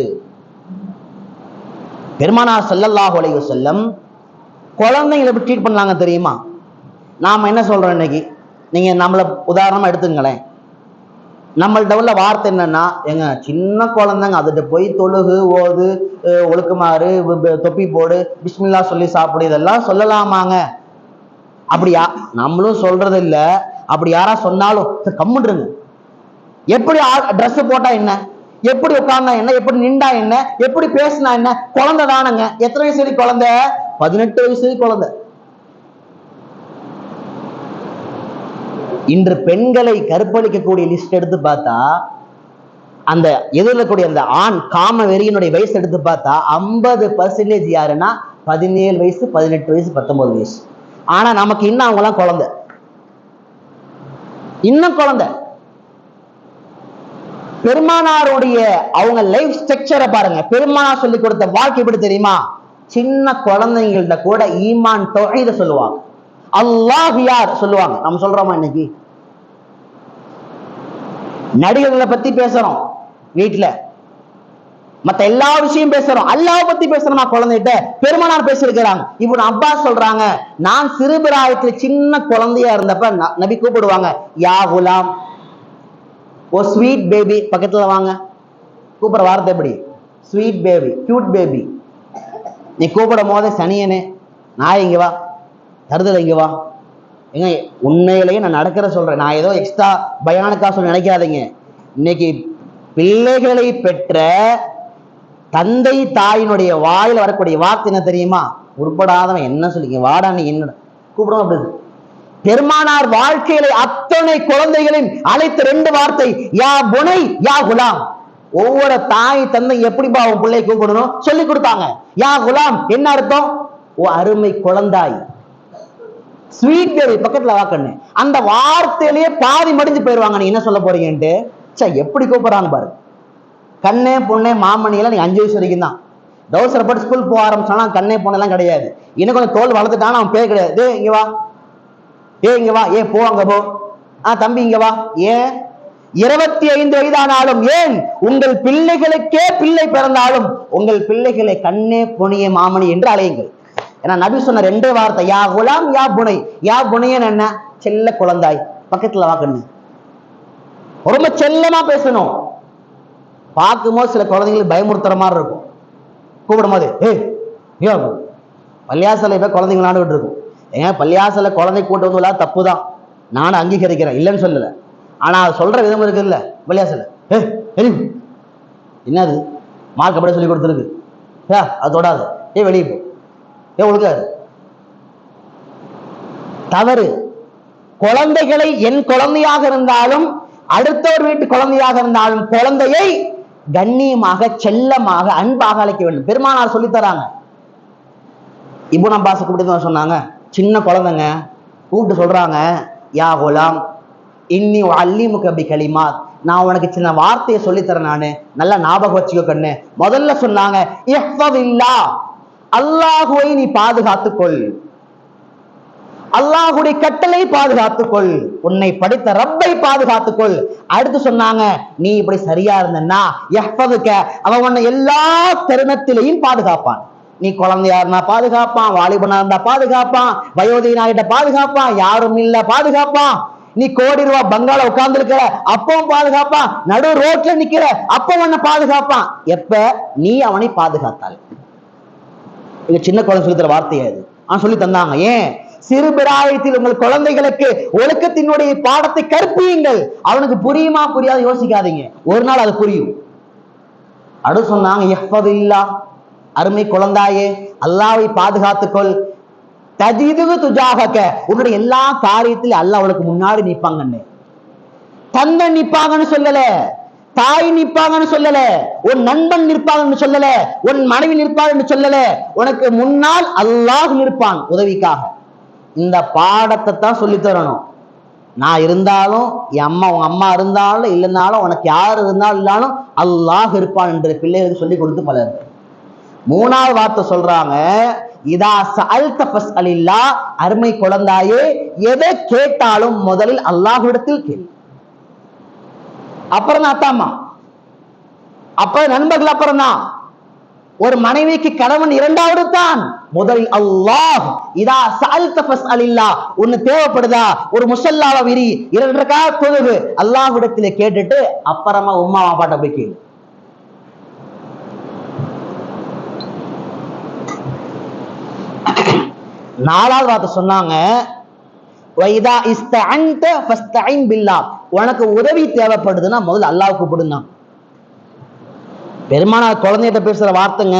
பெருமானார் ஸல்லல்லாஹு அலைஹி வஸல்லம் குழந்தைங்களை எப்படி ட்ரீட் பண்ணாங்க தெரியுமா? நாம என்ன சொல்றோம் இன்னைக்கு? நீங்க நம்மள உதாரணமா எடுத்துங்களேன். நம்மள்ட்ட உள்ள வார்த்தை என்னன்னா, எங்க சின்ன குழந்தைங்க அதுகிட்ட போய் தொழுகு, ஓது, ஒழுக்குமாறு, தொப்பி போடு, பிஸ்மில்லா சொல்லி சாப்பிடு, இதெல்லாம் சொல்லலாமாங்க? அப்படியா? நம்மளும் சொல்றது இல்ல. அப்படி யாரா சொன்னாலும் கம்முன்றுங்க. எப்படி ட்ரெஸ் போட்டா என்ன, எப்படி உட்கார்ந்தா என்ன, எப்படி நின்றா என்ன, எப்படி பேசினா என்ன, குழந்தை தானங்க. எத்தனை வயசு குழந்தை? 18 வயசு குழந்தை. இன்று பெண்களை கற்பழிக்கக்கூடிய லிஸ்ட் எடுத்து பார்த்தா, அந்த எதிர்க்கக்கூடிய அந்த ஆண் காம வெறியினுடைய வயசு எடுத்து பார்த்தா 50% யாருன்னா 17 வயசு, 18 வயசு, 19 வயசு. ஆனா நமக்கு இன்னும் அவங்க எல்லாம் குழந்தை, இன்னும் குழந்தை. பெருமானாருடைய அவங்க லைஃப் ஸ்ட்ரக்சரை பாருங்க. பெருமானார் சொல்லி கொடுத்த வாழ்க்கை எப்படி தெரியுமா? சின்ன குழந்தைங்கள்ட்ட கூட ஈமான் தௌஹீத சொல்லுவாங்க, அல்லாஹ் யார் சொல்லுவாங்க. நம்ம சொல்றோமா இன்னைக்கு? நடிகர்களை பத்தி பேசுறோம் வீட்டுல, மத்த எல்லா விஷயம் பேசுறோம், அல்லாஹ் பத்தி பேசுறோமா குழந்தைகிட்ட? பெருமானார் பேசியிருக்கிறாங்க. இப்னு அப்பாஸ் சொல்றாங்க, நான் சிறுபிராயத்துல சின்ன குழந்தையா இருந்தப்ப நபி கூப்பிடுவாங்க, யா குலாம், ஓ ஸ்வீட் பேபி, பக்கத்துல வாங்க. கூப்பிடுற வார்த்தை எப்படி? Sweet baby, cute baby. நீ கூப்பிடும் போதே சனியனே, நான் இங்க வா, தருதல இங்க வா. ஏங்க உண்மையிலேயே நான் நடக்கிற சொல்றேன், நான் ஏதோ எக்ஸ்ட்ரா பயானுக்கா சொல்லி நினைக்காதீங்க. இன்னைக்கு பிள்ளைகளை பெற்ற தந்தை தாயினுடைய வாயில வரக்கூடிய வார்த்தை என்ன தெரியுமா? உருப்படாதவன் என்ன சொல்லிக்க, வாடா நீ என்ன கூப்பிடும் அப்படி. பெருமானார் வாழ்க்கையில அத்தனை குழந்தைகளின் அழைத்த 2 வார்த்தை, யா புனை யா குலாம். ஒவ்வொரு தாய் தந்தை எப்படிப்பா அவன் பிள்ளை கூப்பிடணும் சொல்லி கொடுத்தாங்க. யா குலாம் என்ன அர்த்தம்? ஓ அருமை குழந்தாய், ஸ்வீட் பேபி, பக்கத்துல வாக்கண்ணு. அந்த வார்த்தையிலேயே பாதி மடிஞ்சு போயிருவாங்க. நீ என்ன சொல்ல போறீங்கன்ட்டு. எப்படி கூப்பிடுறாங்க பாரு. கண்ணே பொண்ணே மாமணி எல்லாம் நீ 5 வயசு வரைக்கும் தான். தவசரப்பட்டு ஸ்கூல் போக ஆரம்பிச்சானா கண்ணே பொண்ணு எல்லாம் கிடையாது. இன்னும் கொஞ்சம் தோல் வளர்த்துட்டானா அவன் பேர் கிடையாது. டே இங்க வா, ஏ இங்க வா, ஏ போ அங்க போ, தம்பி இங்க வா. ஏன் 25 வயதானாலும், ஏன் உங்கள் பிள்ளைகளுக்கே பிள்ளை பிறந்தாலும் உங்கள் பிள்ளைகளை கண்ணே பொணியே மாமணி என்று அழையுங்கள். ஏன்னா நபி சொன்ன 2 வார்த்தை, யா குலாம் யா புனை. யா புனையன் என்ன? செல்ல குழந்தாய், பக்கத்துல வாக்கண்ணு. ரொம்ப செல்லமா பேசணும். பார்க்கும்போது சில குழந்தைங்களுக்கு பயமுறுத்துற மாதிரி இருக்கும். கூப்பிடும் போது பள்ளியாசலை போய் குழந்தைங்க விளையாண்டுகிட்டு இருக்கும். ஏங்க பள்ளியாசல குழந்தை கூட்டு வந்து விளையாட தப்பு தான், நானும் அங்கீகரிக்கிறேன், இல்லைன்னு சொல்லல. ஆனா அது சொல்ற விதம் இருக்குல்ல, பள்ளியாசல என்னது மார்க் அப்படியே சொல்லி கொடுத்துருக்கு, அது தொடாது, வெளியே போ, ஒழுக்காது. தவறு. குழந்தைகளை என் குழந்தையாக இருந்தாலும் அடுத்தவர் வீட்டு குழந்தையாக இருந்தாலும் குழந்தையை கண்ணியமாக செல்லமாக அன்பாக அழைக்க வேண்டும். பெருமானார் சொல்லி தராங்க. இப்னு அப்பாஸ் கூப்பிட்டு சொன்னாங்க, சின்ன குழந்தைங்க கூப்பிட்டு சொல்றாங்க, யா குலாம் இன்னி அல்லிமுக பி கலிமாத், நான் உனக்கு சின்ன வார்த்தையை சொல்லித்தரேன், நானு நல்லா ஞாபகம் வச்சுக்கோ கண்ணு. முதல்ல சொன்னாங்க, இஹ்ஃபதில்லாஹ், அல்லாஹுவை நீ பாதுகாத்துக்கொள், அல்லாஹுடைய கட்டளை பாதுகாத்துக்கொள், உன்னை படைத்த ரப்பை பாதுகாத்துக்கொள். அடுத்து சொன்னாங்க, நீ இப்படி சரியா இருந்தன்னா யஹ்ஃபதுக, அவன் உன்னை எல்லா தருணத்திலையும் பாதுகாப்பான். நீ குழந்தையா இருந்தா பாதுகாப்பான், வாலிபனா இருந்தா பாதுகாப்பான், வயோதிகனாகிட்ட பாதுகாப்பான், யாரும் இல்ல பாதுகாப்பான். நீ கோடி ரூபாய் பங்களா உட்கார்ந்து இருக்கிற அப்பவும் பாதுகாப்பான், நடு ரோட்ல நிக்கிற அப்ப உன்னை பாதுகாப்பான். எப்ப நீ அவனை பாதுகாத்தால். எங்க சின்ன குழந்தை சொல்லித்தர வார்த்தையா இது? சொல்லி தந்தாங்க. ஏன்? சிறு பிராயத்தில் உங்கள் குழந்தைகளுக்கு ஒழுக்கத்தினுடைய பாடத்தை கற்பியுங்கள். அவனுக்கு புரியுமா புரியாது யோசிக்காதீங்க, ஒரு நாள் அது புரியும். அடுத்து சொன்னாங்க, இஹ்ஃபதில்லா, அருமை குழந்தாயே அல்லாஹ்வை பாதுகாத்துக்கொள், தஜிதுஹு துஜாஹக, உன்னுடைய எல்லா காரியத்திலும் அல்லாஹ் அவளுக்கு முன்னாடி நிற்பாங்கன்னு. தந்தை நிற்பாங்கன்னு சொல்லல, தாய் நிற்பாங்கன்னு சொல்லல, உன் நண்பன் நிற்பாங்கன்னு சொல்லல, உன் மனைவி நிற்பாங்கன்னு சொல்லல, உனக்கு முன்னால் அல்லாஹ் நிற்பான் உதவிக்காக. இந்த பாடத்தை தான் சொல்லி தரணும். நான் இருந்தாலும், என் அம்மா உங்க அம்மா இருந்தாலும் இல்லைனாலும், உனக்கு யார் இருந்தாலும் இல்லாலும் அல்லாஹ் இருப்பான் என்று பிள்ளைகளுக்கு சொல்லி கொடுத்து பலர். மூணாவது வார்த்தை சொல்றாங்க, இதா சஅல்த ஃபஸ்அலில்லாஹ், அருமை குழந்தாயே எதை கேட்டாலும் முதலில் அல்லாஹ்விடத்தில் கேள். அப்புறம் தான் அத்தாம்மா, அப்புறம் நண்பர்கள், அப்புறம் தான் ஒரு மனைவிக்கு கணவன் இரண்டாவது தான், முதலில் அல்லாஹ். இதா சஅல்த ஃபஸ்அலில்லாஹ், ஒன்னு தேவைப்படுதா, ஒரு முஸல்லாவை விரி, 2 ரக்காத் தொழுகு, அல்லாஹ்விடத்திலே கேட்டுட்டு அப்புறமா உம்மா அப்பாட்ட போய் கேளு. நாலாவது வார்த்தை சொன்னாங்க, வைதா இஸ்தஅன்த ஃபஸ்தஇன் பில்லாஹ், உனக்கு உதவி தேவைப்படுதுன்னா முதல்ல அல்லாஹ்வை கூப்பிடுங்க. பெருமானார் குழந்தைகிட்ட பேசுற வார்த்தைங்க.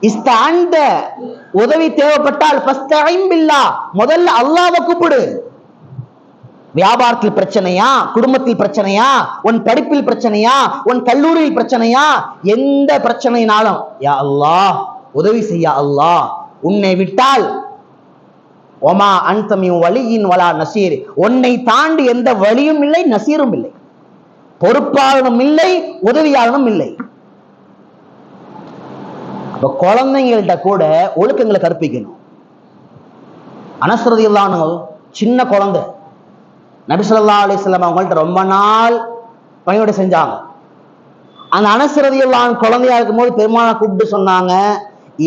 இஸ்தஅன்த, உதவி தேவைப்பட்டால் ஃபஸ்தஇன் பில்லாஹ், முதல்ல அல்லாஹ்வை கூப்பிடு. வியாபாரத்தில் பிரச்சனையா, குடும்பத்தில் பிரச்சனையா, உன் படிப்பில் பிரச்சனையா, உன் கல்லூரியில் பிரச்சனையா, எந்த பிரச்சனைனாலும் யா அல்லாஹ் உதவி செய்ய அல்லாஹ். உன்னை விட்டால் ஒமா அன்த மின் வலியின் வலா நசீர், உன்னை தாண்டி எந்த வலியும் இல்லை, நசீரும் இல்லை, பொறுப்பாளனும் இல்லை, உதவியாளனும் இல்லை. அப்ப குழந்தைங்கள்ட்ட கூட ஒழுக்கங்களை கற்பிக்கணும். அனஸ் ரலியல்லாஹு அன்ஹு சின்ன குழந்தை, நபி ஸல்லல்லாஹு அலைஹி வஸல்லம் அவங்கள்ட்ட ரொம்ப நாள் பணியோட செஞ்சாங்க. அந்த அனஸ் ரலியல்லாஹு அன்ஹு குழந்தையா இருக்கும்போது பெருமானார் கூப்பிட்டு சொன்னாங்க,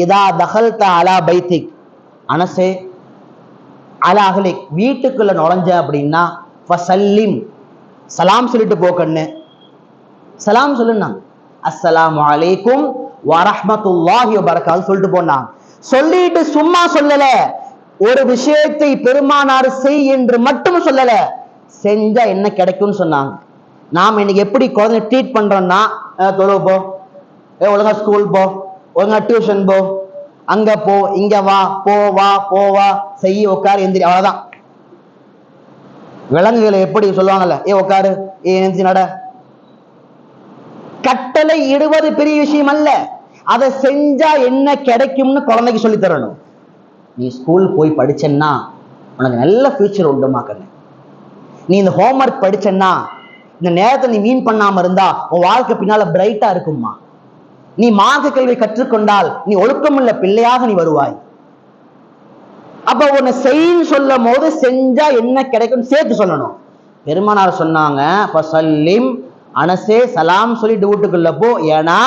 இதா தகல்த அலா பைத்திக், அனஸே அலா அஹ்லிக், வீட்டுக்குள்ள நுழைஞ்ச அப்படின்னா ஃபஸல்லிம், சலாம் சொல்லிட்டு போக்கண்ணு. சலாம் சொல்லுனாங்க, அஸ்ஸலாமு அலைக்கும் வரஹ்மத்துல்லாஹி வபரகாத்துஹு சொல்லிட்டு போனாங்க. சொல்லிட்டு சும்மா சொல்லல, ஒரு விஷயத்தை பெருமானார் செய் என்று மட்டும் சொல்லல, செஞ்சா என்ன கிடைக்கும்னு சொன்னாங்க. நாம இன்னைக்கு எப்படி குழந்தை ட்ரீட் பண்றோம்னா, தொழு போ, ஒழுங்கா ஸ்கூல் போ, ஒழுங்கா டியூஷன் போ, அங்க போ, இங்க வா, போவா போவா, செய்ய, உட்காரு, எந்திரி, அவ்வளவுதான். விலங்குகளை எப்படி சொல்லுவாங்கல்ல, உட்காரு, எந்திரி, நட. கட்டளை இடுவது பெரிய விஷயம் அல்ல, அதை செஞ்சா என்ன கிடைக்கும்னு குழந்தைக்கு சொல்லி தரணும். நீ ஸ்கூல் போய் படிச்சேன்னா உனக்கு நல்ல ஃபியூச்சர் உண்டுமாக்கணும். நீ இந்த ஹோம்ஒர்க் படிச்சேன்னா, இந்த நேரத்தை நீ மீன் பண்ணாம இருந்தா உன் வாழ்க்கை பின்னால பிரைட்டா இருக்கும்மா. நீ மார்க்க கல்வி கற்றுக்கொண்டால் நீ ஒழுக்கமுள்ள பிள்ளையாக நீ வருவாய். அப்ப உன்னை செய்ன்னு சொல்லும் போது செஞ்சா என்ன கிடைக்கும் சேர்த்து சொல்லணும். பெருமானார் சொன்னாங்க, ஃபஸல்லிம், அனஸே சலாம் சொல்லிட்டு வீட்டுக்குள்ள போ, ஏன்னா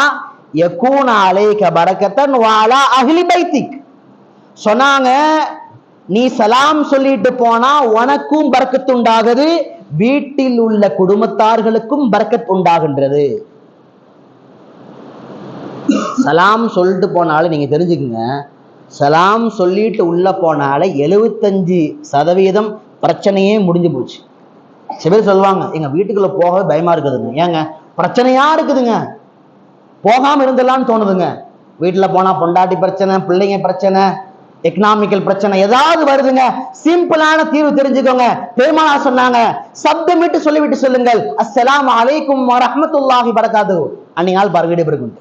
யகூன அலைக பரக்கத்தன் வஅலா அஹ்லி பைத்திக் சொன்னாங்க. நீ சலாம் சொல்லிட்டு போனா உனக்கும் பரக்கத்து உண்டாகுது, வீட்டில் உள்ள குடும்பத்தார்களுக்கும் பரக்கத் உண்டாகின்றது. சலாம் சொல்லிட்டு போனாலும் நீங்க தெரிஞ்சுக்குங்க, சலாம் சொல்லிட்டு உள்ள போனால 75% பிரச்சனையே முடிஞ்சு போச்சு. சில பேர் சொல்லுவாங்க, எங்க வீட்டுக்குள்ள போகவே பயமா இருக்குதுங்க. ஏங்க? பிரச்சனையா இருக்குதுங்க, போகாம இருந்தலாம்னு தோணுதுங்க. வீட்டுல போனா பொண்டாட்டி பிரச்சனை, பிள்ளைங்க பிரச்சனை, எக்கனாமிக்கல் பிரச்சனை ஏதாவது வருதுங்க. சிம்பிளான தீர்வு தெரிஞ்சுக்கோங்க. பெருமானார் சொன்னாங்க, சப்தமிட்டு சொல்லிவிட்டு சொல்லுங்கள், அஸ்ஸலாமு அலைக்கும் வரஹ்மத்துல்லாஹி வபரகாத்துஹு. அன்னைக்கு நாள் பாரு வீடு இருக்கும்.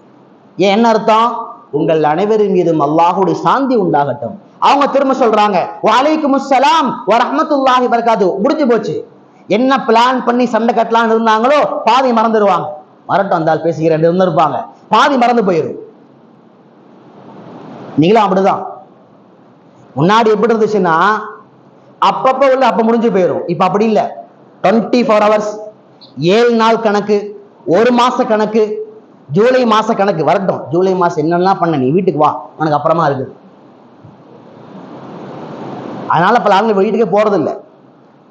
ஏன் என்ன அர்த்தம்? உங்கள் அனைவரின் மீதும் அல்லாஹ்வுடைய சாந்தி உண்டாகட்டும். அவங்க திரும்ப சொல்றாங்க, வலைக்குமுஸ் ஸலாம் வரஹ்மத்துல்லாஹி வபரகாத்துஹு. முடிஞ்சு போச்சு. என்ன பிளான் பண்ணி சண்டை கட்டலான்னு இருந்தாங்களோ பாதி மறந்துடுவாங்க. வரட்டும், வந்தால் பேசுகிறேன் இருந்திருப்பாங்க, பாதி மறந்து போயிடும். நீங்களும் அப்படிதான். முன்னாடி எப்படி இருந்துச்சுன்னா அப்பப்ப உள்ள அப்ப முடிஞ்சு போயிடும். இப்ப அப்படி இல்லை. 24 hours, 7 நாள் கணக்கு, 1 மாச கணக்கு, ஜூலை மாச கணக்கு. வரட்டும், ஜூலை மாசம் என்னெல்லாம் பண்ண, நீ வீட்டுக்கு வா, உனக்கு அப்புறமா இருக்கு. அதனால பல ஆளுங்க வீட்டுக்கே போறது இல்லை.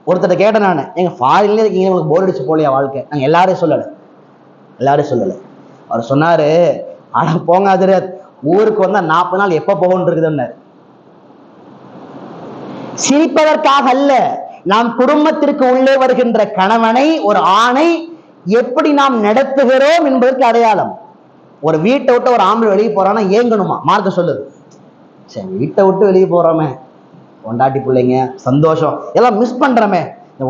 ஒருத்தர் கேட்டேன் நான், எங்க ஃபாரின்ல இருக்கீங்க, உங்களுக்கு போர் அடிச்சு போலையா வாழ்க்கை? நாங்க எல்லாரையும் சொல்லலை. அவர் சொன்னாரு, ஆனா போங்க ஹஜ்ரத், ஊருக்கு வந்தா 40 நாள் எப்ப போகணும் இருக்குதுன்னு. சிரிப்பதற்காக அல்ல, நாம் குடும்பத்திற்கு உள்ளே வருகின்ற கணவனை, ஒரு ஆணை எப்படி நாம் நடத்துகிறோம் என்பதற்கு அடையாளம். ஒரு வீட்டை விட்டு ஒரு ஆம்பளை வெளியே போறான்னா ஏங்கணுமா? மார்க்க சொல்லுது. சரி, வீட்டை விட்டு வெளியே போறோமே, கொண்டாட்டி பிள்ளைங்க சந்தோஷம் எல்லாம் மிஸ் பண்றோமே,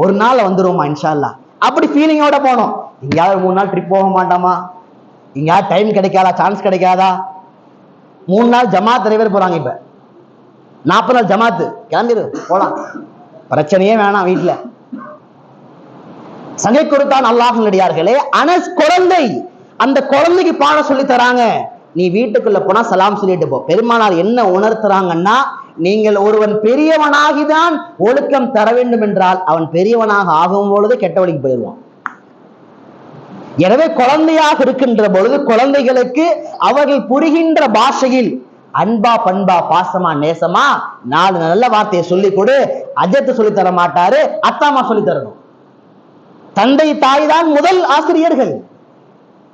ஒரு நாள் வந்துருவோமா இன்ஷா அல்லாஹ், அப்படி ஃபீலிங்கோட போனோம். எங்கேயாவது 3 நாள் ட்ரிப் போக மாட்டோமா? எங்கேயாவது டைம் கிடைக்காதா, சான்ஸ் கிடைக்காதா? 3 நாள் ஜமாத் நிறைய பேர் போறாங்க. இப்ப 40 நாள் ஜமாத்து கிளம்பிடு போலாம், பிரச்சனையே வேணாம் வீட்டுல. சங்கை கொடுத்தான் அல்லாஹ்வினடியார்களே. அனஸ் குழந்தை, அந்த குழந்தைக்கு பாடம் சொல்லி தராங்க. நீ வீட்டுக்குள்ள போனா சலாம் சொல்லிட்டு போ. பெருமானார் என்ன உணர்த்துறாங்கன்னா, நீங்கள் ஒருவன் பெரியவனாகிதான் ஒழுக்கம் தர வேண்டும் என்றால் அவன் பெரியவனாக ஆகும் பொழுது கெட்ட வழிக்கு போயிடுவான். எனவே குழந்தையாக இருக்கின்ற பொழுது குழந்தைகளுக்கு அவர்கள் புரிகின்ற பாஷையில் அன்பா பண்பா பாசமா நேசமா 4 நல்ல வார்த்தையை சொல்லிக் கொடு. அஜத்தை சொல்லி தர மாட்டாரு, அத்தாமா சொல்லி தரணும். தந்தை தாய் தான் முதல் ஆசிரியர்கள்.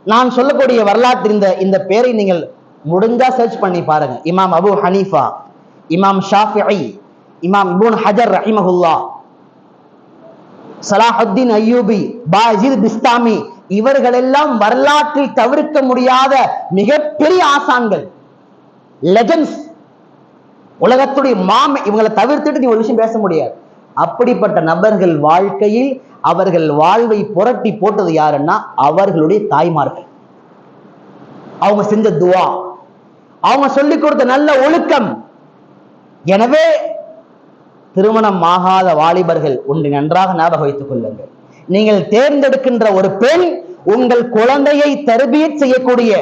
நான் சொல்லக்கூடிய வரலாற்று இந்த பேரை நீங்கள் முடிஞ்சா சர்ச் பண்ணி பாருங்க. இமாம் அபு ஹனீஃபா, இமாம் ஷாஃபிஈ, இமாம் இப்னு ஹஜர் ரஹிமஹுல்லாஹ், சலாஹுத்தீன் அய்யூபி, பாஜித் பிஸ்தாமி, இவர்கள் எல்லாம் வரலாற்றில் தவிர்க்க முடியாத மிகப்பெரிய ஆசான்கள், லெஜண்ட்ஸ், உலகத்துடைய மாமை. இவங்களை தவிர்த்துட்டு நீ ஒரு விஷயம் பேச முடியாது. அப்படிப்பட்ட நபர்கள் வாழ்க்கையில் அவர்கள் வாழ்வை புரட்டி போட்டது யாருன்னா அவர்களுடைய தாய்மார்கள். அவங்க செஞ்ச துவா, அவங்க சொல்லிக் கொடுத்த நல்ல ஒழுக்கம். எனவே திருமணம் ஆகாத வாலிபர்கள் ஒன்று நன்றாக ஞாபகம் வைத்துக் கொள்ளுங்கள். நீங்கள் தேர்ந்தெடுக்கின்ற ஒரு பெண் உங்கள் குழந்தையை தர்பியத் செய்யக்கூடிய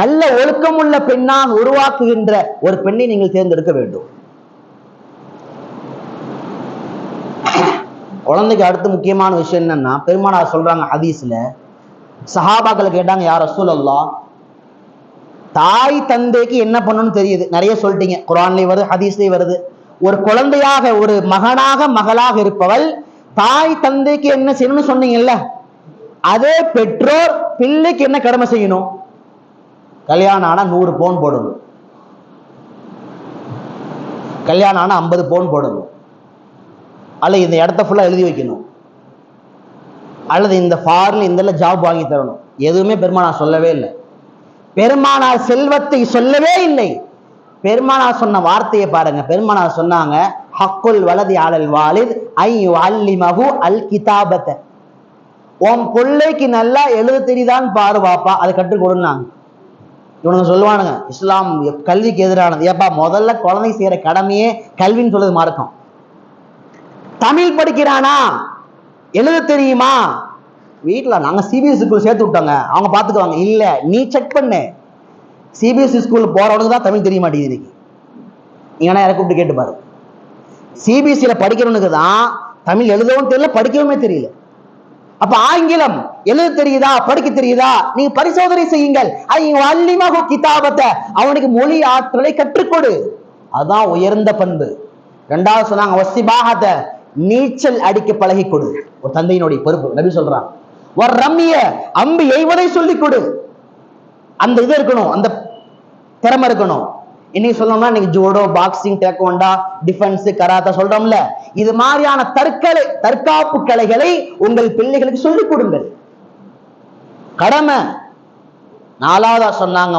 நல்ல ஒழுக்கம் உள்ள பெண்ணாக உருவாக்குகின்ற ஒரு பெண்ணை நீங்கள் தேர்ந்தெடுக்க வேண்டும். குழந்தைக்கு அடுத்து முக்கியமான விஷயம் என்னன்னா, பெருமானார் சொல்றாங்க ஹதீஸ்ல, சஹாபாக்களை கேட்டாங்க, யா ரசூலல்லாஹ், தாய் தந்தைக்கு என்ன பண்ணணும்னு தெரியுது, நிறைய சொல்லிட்டீங்க, குர்ஆன்லயும் வருது ஹதீஸ்லயும் வருது. ஒரு குழந்தையாக ஒரு மகனாக மகளாக இருப்பவள் தாய் தந்தைக்கு என்ன செய்யணும்னு சொன்னீங்கல்ல, அதே பெற்றோர் பிள்ளைக்கு என்ன கடமை செய்யணும்? கல்யாணம் ஆனா 100 பவுன் போடணும், கல்யாணம் ஆனா 50 பவுன் போடணும், அல்லது இந்த இடத்த ஃபுல்லா எழுதி வைக்கணும், அல்லது இந்த ஃபாரின் இந்த ஜாப் வாங்கி தரணும். எதுவுமே பெருமானார் சொல்லவே இல்லை. பெருமானார் செல்வத்தை சொல்லவே இல்லை. பெருமானார் சொன்ன வார்த்தையை பாருங்க. பெருமானார் சொன்னாங்க, ஹக்குல் வலதி அலல் வாலித் ஐ யுஅல்லிமஹு அல் கிதாபத. உன் பிள்ளைக்கு நல்லா எழுத தெரியுதான்னு பாரு பாப்பா, அதை கற்றுக் கொடுனாங்க. இவனுங்க சொல்லுவானுங்க இஸ்லாம் கல்விக்கு எதிரானது. ஏப்பா, முதல்ல குழந்தை செய்யற கடமையே கல்வின்னு சொல்லுது மார்க்கம். தமிழ் படிக்கிறானா, எழுத தெரியுமா? வீட்டுல நாங்க சிபிஎஸ்சி ஸ்கூல் சேர்த்து விட்டோங்க, அவங்க பாத்துக்குவாங்க. இல்ல, நீ செக் பண்ணு. சிபிஎஸ்சி ஸ்கூல் போறவனுக்கு தான் தமிழ் தெரிய மாட்டேங்குது. நீங்க யாரை கூப்பிட்டு கேட்டு பாரு. சிபிஎஸ்சியில படிக்கிறவனுக்கு தான் தமிழ் எழுதவும் தெரியல, படிக்கவும் தெரியல. அப்ப ஆங்கிலம் எழுத தெரியுதா, படிக்க தெரியுதா? நீங்க பரிசோதனை செய்யுங்கள். கிதாபத்தை, அவனுக்கு மொழி ஆற்றலை கற்றுக்கொடு. அதான் உயர்ந்த பண்பு. 2வது சொன்னாங்க, வசிபாகத, நீச்சல் அடிக்க பழகி கொடு. ஒரு தந்தையினுடைய பொறுப்பு. நபி சொல்றான், ஒரு ரம்மிய அம்பு எய்வதை சொல்லிக் கொடு. அந்த இது இருக்கணும், அந்த திறமை இருக்கணும். இன்னைக்கு சொல்லணும்னா இன்னைக்கு judo, boxing, taekwondo, defence, karate சொல்றோம்ல, இது மாதிரியான தற்காப்பு கலைகளை உங்கள் பிள்ளைகளுக்கு சொல்லிக் கொடுங்கள். கடமை. 4வதா சொன்னாங்க,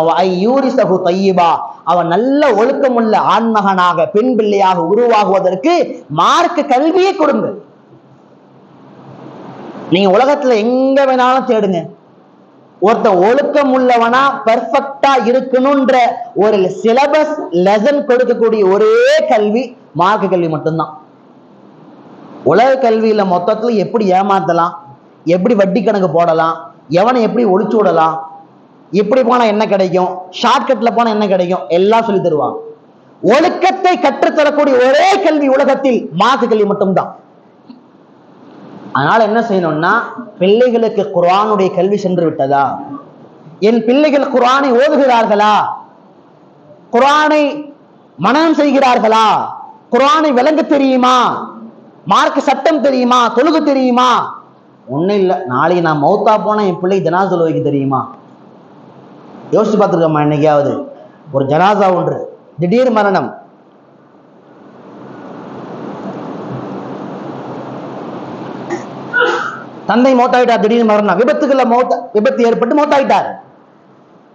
அவன் நல்ல ஒழுக்கமுள்ள ஆண்மகனாக பெண் பிள்ளையாக உருவாகுவதற்கு மார்க்க கல்வியை கொடுங்கள். நீங்க உலகத்துல எங்க வேணாலும் தேடுங்க, ஒருத்த ஒழுக்கம் உள்ளவனா பெர்ஃபெக்டா இருக்கணும்ன்ற ஒரு சிலபஸ் லெசன் கொடுக்கக்கூடிய ஒரே கல்வி மார்க்க கல்வி மட்டும்தான். உலக கல்வியில மொத்தத்துல எப்படி ஏமாத்தலாம், எப்படி வட்டி கணக்கு போடலாம், எவனை எப்படி ஒழிச்சு விடலாம், எப்படி போனா என்ன கிடைக்கும், ஷார்ட்கட்ல போனா என்ன கிடைக்கும், எல்லாம் சொல்லி தருவாங்க. ஒழுக்கத்தை கற்றுத்தரக்கூடிய ஒரே கல்வி உலகத்தில் மார்க்க கல்வி மட்டும்தான். அதனால என்ன செய்யணும்னா, பிள்ளைகளுக்கு குர்ஆனுடைய கல்வி சென்று விட்டதா? என் பிள்ளைகள் குர்ஆனை ஓதுகிறார்களா? குர்ஆனை மனனம் செய்கிறார்களா? குர்ஆனை விளங்க தெரியுமா? மார்க்க சட்டம் தெரியுமா? தொழுக தெரியுமா? ஒன்னும் இல்லை. நாளைக்கு நான் மௌத்தா போனா என் பிள்ளைக்கு ஜனாஸா தொழுக வைக்க தெரியுமா? யோசிச்சு பார்த்துருக்கோமா என்னைக்காவது? ஒரு ஜனாசா ஒன்று, திடீர் மரணம். தந்தை மௌத்தாயிட்டார், திடீர் மரணம், விபத்து ஏற்பட்டு மௌத்தாயிட்டார்.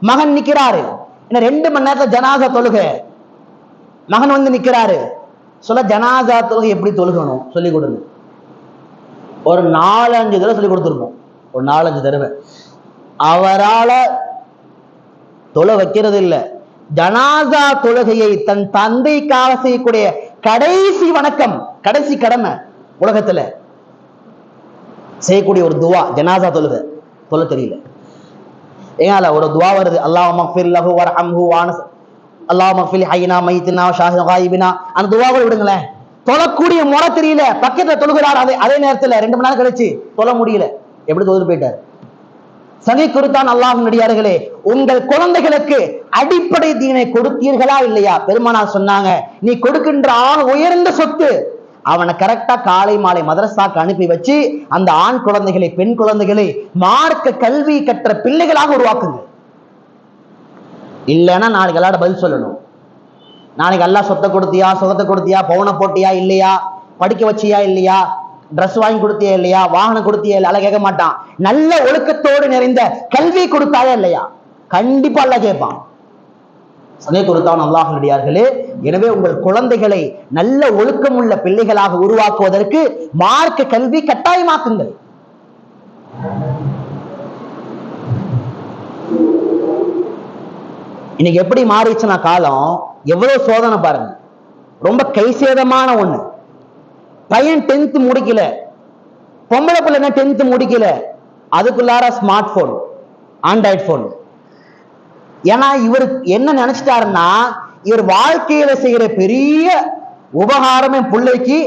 மகன் நிக்கிறாரு, இன்னும் 2 மணி நேரத்துல ஜனாசா தொழுக. மகன் வந்து நிக்கிறாரு, சொல்ல ஜனாசா தொழுகை எப்படி தொழுகணும் சொல்லி கொடுங்க. ஒரு 4-5 தடவை சொல்லி கொடுத்துருப்போம், ஒரு 4-5 தடவை. அவரால தொலை வைக்கிறது இல்லை. ஜனாசா தொழுகையை தன் தந்தைக்காக செய்யக்கூடிய கடைசி வணக்கம், கடைசி கடமை உலகத்துல செய்யக்கூடிய ஒரு துவா ஜனாசா தொழுகை. தொலை தெரியல ஏங்க, ஒரு துவா வருது, அல்லாஹ் மக்ஃபிர் லஹு வர்ஹம்ஹு வானஸ் அல்லாஹ் மக்ஃபிர் ஹய்யினா மையித்தினா ஷாஹிதா காயிபினா. அந்த துவாவை விடுங்களேன். தொழக்கூடிய முறை தெரியல, பக்கத்துல தொழுகிறார். அதே நேரத்துல 2 மணி நேரம் கழிச்சு தொழ முடியல, எப்படி தொழுது போயிட்டார். சகை குறித்தான் அல்லாஹ்வின் அடியார்களே, உங்கள் குழந்தைகளுக்கு அடிப்படை தீனை கொடுத்தீர்களா இல்லையா? பெருமானார் சொன்னாங்க, நீ கொடுக்கின்ற உயர்ந்த சொத்து அவனை கரெக்டா காலை மாலை மதரசாக்கு அனுப்பி வச்சு அந்த ஆண் குழந்தைகளை பெண் குழந்தைகளை மார்க்க கல்வி கற்ற பிள்ளைகளாக உருவாக்குங்க. இல்லைன்னா நாளைக்கு எல்லாரும் பதில் சொல்லணும். நாளைக்கு எல்லாம் சொத்தை கொடுத்தியா, சுகத்தை கொடுத்தியா, பவுனை போட்டியா இல்லையா, படிக்க வச்சியா இல்லையா, ட்ரெஸ் வாங்கி கொடுத்தியா இல்லையா, வாகனம் கொடுத்தியா இல்லையா, கேட்க மாட்டான். நல்ல ஒழுக்கத்தோடு நிறைந்த கல்வி கொடுத்தாயா இல்லையா, கண்டிப்பா அல்ல கேட்பான். சகை கொடுத்தான் அல்லாஹ்வின் அடியார்களே. எனவே உங்கள் குழந்தைகளை நல்ல ஒழுக்கம் உள்ள பிள்ளைகளாக உருவாக்குவதற்கு மார்க்க கல்வி கட்டாயமாக்குங்கள். இன்னைக்கு எப்படி மாறிச்சுன்னா காலம், எவ்வளவு சோதனை பாருங்க. ரொம்ப கைசேதமான ஒண்ணு. பையன் 10th முடிக்கல, பொம்பளை பிள்ளை 10th முடிக்கல, அதுக்குள்ளார ஸ்மார்ட் போன், ஆண்ட்ராய்டு போன். ஏன்னா இவர் என்ன நினைச்சிட்டாருன்னா, இவர் வாழ்க்கையில செய்யற பெரிய உபகாரமே பிள்ளைக்கு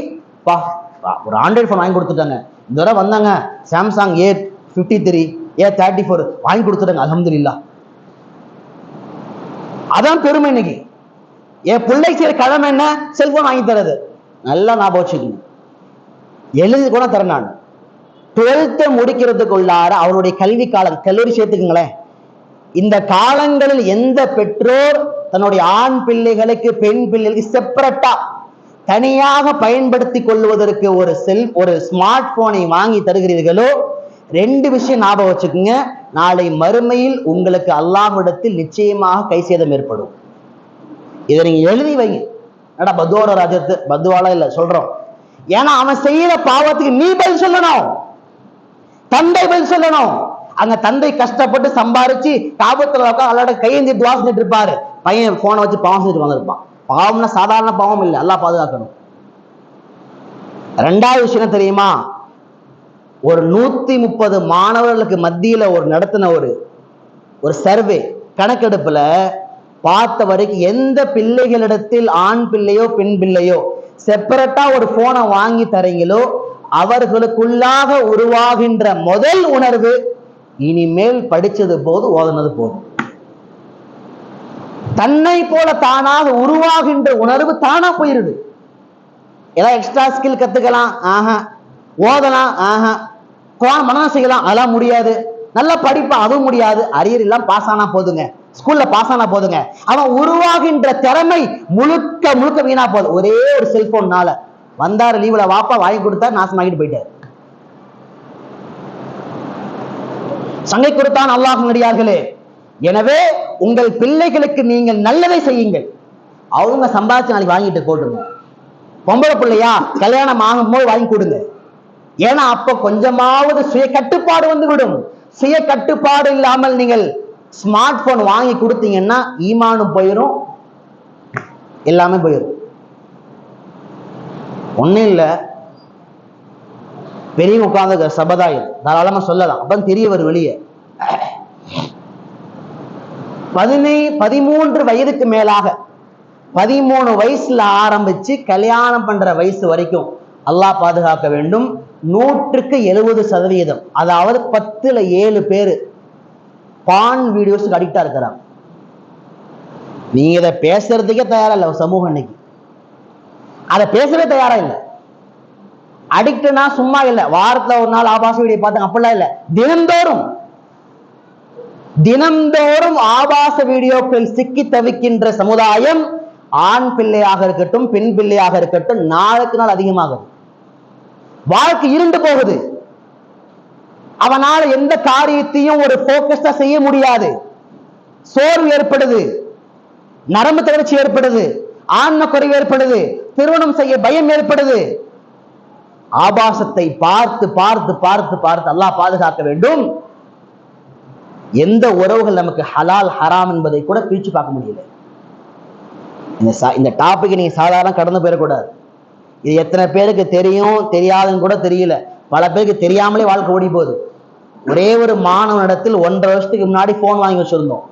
ஒரு ஆண்ட்ராய்டு போன் வாங்கி கொடுத்துட்டாங்க. இந்த தடவை வந்தாங்க சாம்சங் A53 A34 வாங்கி கொடுத்துட்டாங்க, அல்ஹம்துலில்லாஹ். அதான் பெருமை. இன்னைக்கு என் பிள்ளை செய்யற கடமை என்ன? செல்போன் வாங்கி தரது. நல்லா ஞாபகம் வச்சுக்கணும், எழுதி கூட தரேன் நான். 12th முடிக்கிறதுக்குள்ளார அவருடைய கல்வி காலம், கல்லூரி சேர்த்துக்குங்களேன். இந்த காலங்களில் எந்த பெற்றோர் தன்னுடைய ஆண் பிள்ளைகளுக்கு பெண் பிள்ளைகளுக்கு செப்பரேட்டா தனியாக பயன்படுத்திக் கொள்வதற்கு ஒரு ஸ்மார்ட் போனை வாங்கி தருகிறீர்களோ, 2 விஷயம் ஞாபகம் வச்சுக்கோங்க. நாளை மறுமையில் உங்களுக்கு அல்லாஹ்விடத்தில் நிச்சயமாக கைசேதம் ஏற்படும். இதை நீங்க எழுதி வைங்க. என்னடா பத்துவோட ராஜத்து, பத்துவால இல்ல சொல்றோம். ஏன்னா அவன் செய்யற பாவத்துக்கு நீ பதில் சொல்லணும், தந்தை பதில் சொல்லணும். அங்க தந்தை கஷ்டப்பட்டு சம்பாரிச்சு காபத்துல அல்லாட கையெந்தி துவா செஞ்சுட்டு இருப்பாரு, பையன் போனை வச்சு பாவம் செஞ்சுட்டு வந்திருப்பான். பாவம்னா சாதாரண பாவம் இல்லை, அல்லாஹ் பாதுகாக்கணும். 2வது விஷயம் தெரியுமா? ஒரு 130 மாணவர்களுக்கு மத்தியில நடத்தின ஒரு சர்வே கணக்கெடுப்புல பார்த்த வரைக்கும், எந்த பிள்ளைகளிடத்தில் ஆண் பிள்ளையோ பெண் பிள்ளையோ செப்பரேட்டா ஒரு போனை வாங்கி தரீங்களோ, அவர்களுக்குள்ளாக உருவாகின்ற முதல் உணர்வு, இனிமேல் படிச்சது போது ஓதுனது போதும். தன்னை போல தானாக உருவாகின்ற உணர்வு தானா போயிருது. ஏதாவது எக்ஸ்ட்ரா ஸ்கில் கத்துக்கலாம், ஓதலாம், குர்ஆன் மனனம் செய்யலாம், அதெல்லாம் முடியாது. நல்லா படிப்பான், அதுவும் முடியாது. அரியர் எல்லாம் பாஸ் ஆனா போதுங்க, ஸ்கூல்ல பாஸ் ஆனா போதுங்க. அவன் உருவாகின்ற திறமை முழுக்க முழுக்க வீணா போகுது. ஒரே ஒரு செல்போன்னால. வந்தாரு லீவுல, வாப்பா வாங்கி கொடுத்தா நாசமாக்கிட்டு போயிட்டாரு. சங்கை கொடுத்தான் அல்லாஹ்வின் அடியார்களே. எனவே உங்கள் பிள்ளைகளுக்கு நீங்கள் நல்லதை செய்யுங்கள். அவங்க சம்பாதிச்சு நாளைக்கு வாங்கிட்டு போட்டுங்க. பொம்பளை பிள்ளையா கல்யாணம் ஆகும்போது வாங்கி கொடுங்க. ஏன்னா அப்ப கொஞ்சமாவது சுய கட்டுப்பாடு வந்து விடும். சுய கட்டுப்பாடு இல்லாமல் நீங்கள் ஸ்மார்ட் போன் வாங்கி கொடுத்தீங்கன்னா ஈமானும் போயிடும், எல்லாமே போயிடும். ஒன்னும் இல்ல, பெரிய உட்கார்ந்து சபதாயம் தாராளமா சொல்லலாம், அப்ப தெரிய வரும் வெளியே. 13 வயதுக்கு மேலாக 13 வயசுல ஆரம்பிச்சு கல்யாணம் பண்ற வயசு வரைக்கும் அல்லாஹ் பாதுகாக்க வேண்டும். 100க்கு 70%, அதாவது 10ல் 7 பேரு பான் வீடியோஸ்க்கு அடிக்டா இருக்கிறாங்க. நீங்க இதை பேசுறதுக்கே தயாரா இல்லை சமூகம். இன்னைக்கு அதை பேசவே தயாரா இல்லை. அடிக்ட்னா சும்மா இல்லை, வாரத்துல ஒரு நாள் ஆபாச வீடியோ பார்த்தாங்க அப்படிலாம் இல்லை, தினந்தோறும் ஆபாச வீடியோக்கள் சிக்கி தவிக்கின்ற சமுதாயம் ஆண் பிள்ளையாக இருக்கட்டும் பெண் பிள்ளையாக இருக்கட்டும் நாளுக்கு நாள் அதிகமாகுது. வாழ்க்கை இருண்டு போகுது. அவனால எந்த காரியத்தையும் ஒரு போக்கஸ்டா செய்ய முடியாது. சோர்வு ஏற்படுது, நரம்பு தளர்ச்சி ஏற்படுது, ஆன்ம குறைவு ஏற்படுது, திருமணம் செய்ய பயம் ஏற்படுது. ஆபாசத்தை பார்த்து பார்த்து பார்த்து பார்த்து அல்லாஹ் பாதுகாக்க வேண்டும். எந்த உறவுகள் நமக்கு ஹலால் ஹராம் என்பதை கூட பிரிச்சு பார்க்க முடியல. இந்த டாபிக் நீங்க சாதாரண கடந்து போயிடக்கூடாது. இது எத்தனை பேருக்கு தெரியும் தெரியாதுன்னு கூட தெரியல. பல பேருக்கு தெரியாமலே வாழ்க்கை ஓடி போகுது. ஒரே ஒரு மாணவனிடத்தில் 1.5 வருஷத்துக்கு முன்னாடி போன் வாங்கி வச்சிருந்தோம்.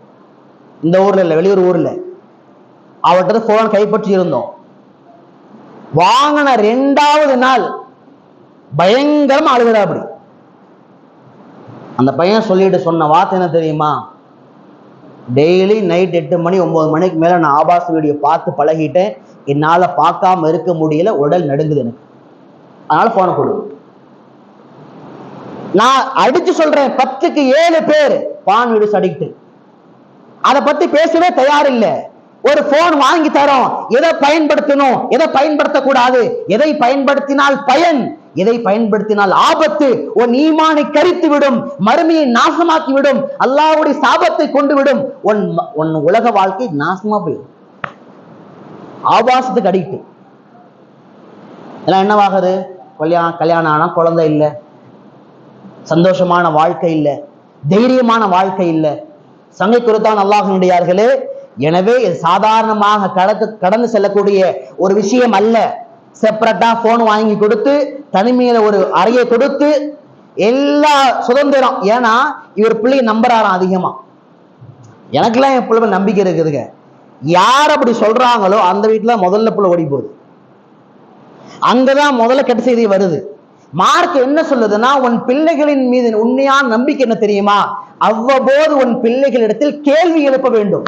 இந்த ஊர்ல இல்ல, வெளியூர் ஊர்ல. அவர்கிட்ட போன் கைப்பற்றி இருந்தோம். வாங்கின 2வது நாள் பயங்கரமா அழுகிறா. அப்படி அந்த பையன் சொல்லிட்டு சொன்ன வார்த்தை என்ன தெரியுமா? டெய்லி நைட் 8 மணி 9 மணிக்கு மேல நான் ஆபாச வீடியோ பார்த்து பழகிட்டேன், என்னால பார்க்காம இருக்க முடியல, உடல் நடுங்குது எனக்கு, அதனால போன கொடு. நான் அடிச்சு சொல்றேன், 10க்கு 7 பேர் பான் வீடியோஸ் அடிக்ட். அதை பத்தி பேசவே தயார் இல்லை. ஒரு போன் வாங்கி தரோம், எதை பயன்படுத்தணும் எதை பயன்படுத்தக்கூடாது, எதை பயன்படுத்தினால் பயன், எதை பயன்படுத்தினால் ஆபத்து, உன் ஈமானை கரித்து விடும், மறுமையை நாசமாக்கி விடும், அல்லாஹ்வுடைய சாபத்தை கொண்டு விடும், உன் உலக வாழ்க்கை நாசமா போயிடும். ஆபாசத்துக்கு அடிக்ட். எல்லாம் என்னவாகுது? கல்யாணம் ஆனா குழந்தை இல்லை, சந்தோஷமான வாழ்க்கை இல்லை, தைரியமான வாழ்க்கை இல்லை. சங்கை குறித்தான் அல்லாஹ்வினுடையார்களே. எனவே இது சாதாரணமாக கடந்து செல்லக்கூடிய ஒரு விஷயம் அல்ல. செப்பரேட்டா போன் வாங்கி கொடுத்து தனிமையில ஒரு அறையை கொடுத்து எல்லா சுதந்திரம். ஏன்னா இவர் பிள்ளைய நம்புறாராம் அதிகமா. எனக்குலாம் என் பிள்ளை நம்பிக்கை இருக்குதுங்க. யார் அப்படி சொல்றாங்களோ அந்த வீட்டுல முதல்ல பிள்ளை ஓடி போகுது. அங்கதான் முதல்ல கெட்ட செய்தி வருது. மார்க் என்ன சொல்லுதுன்னா, உன் பிள்ளைகளின் மீது உண்மையான நம்பிக்கை என்ன தெரியுமா? அவ்வப்போது உன் பிள்ளைகளிடத்தில் கேள்வி எழுப்ப வேண்டும்.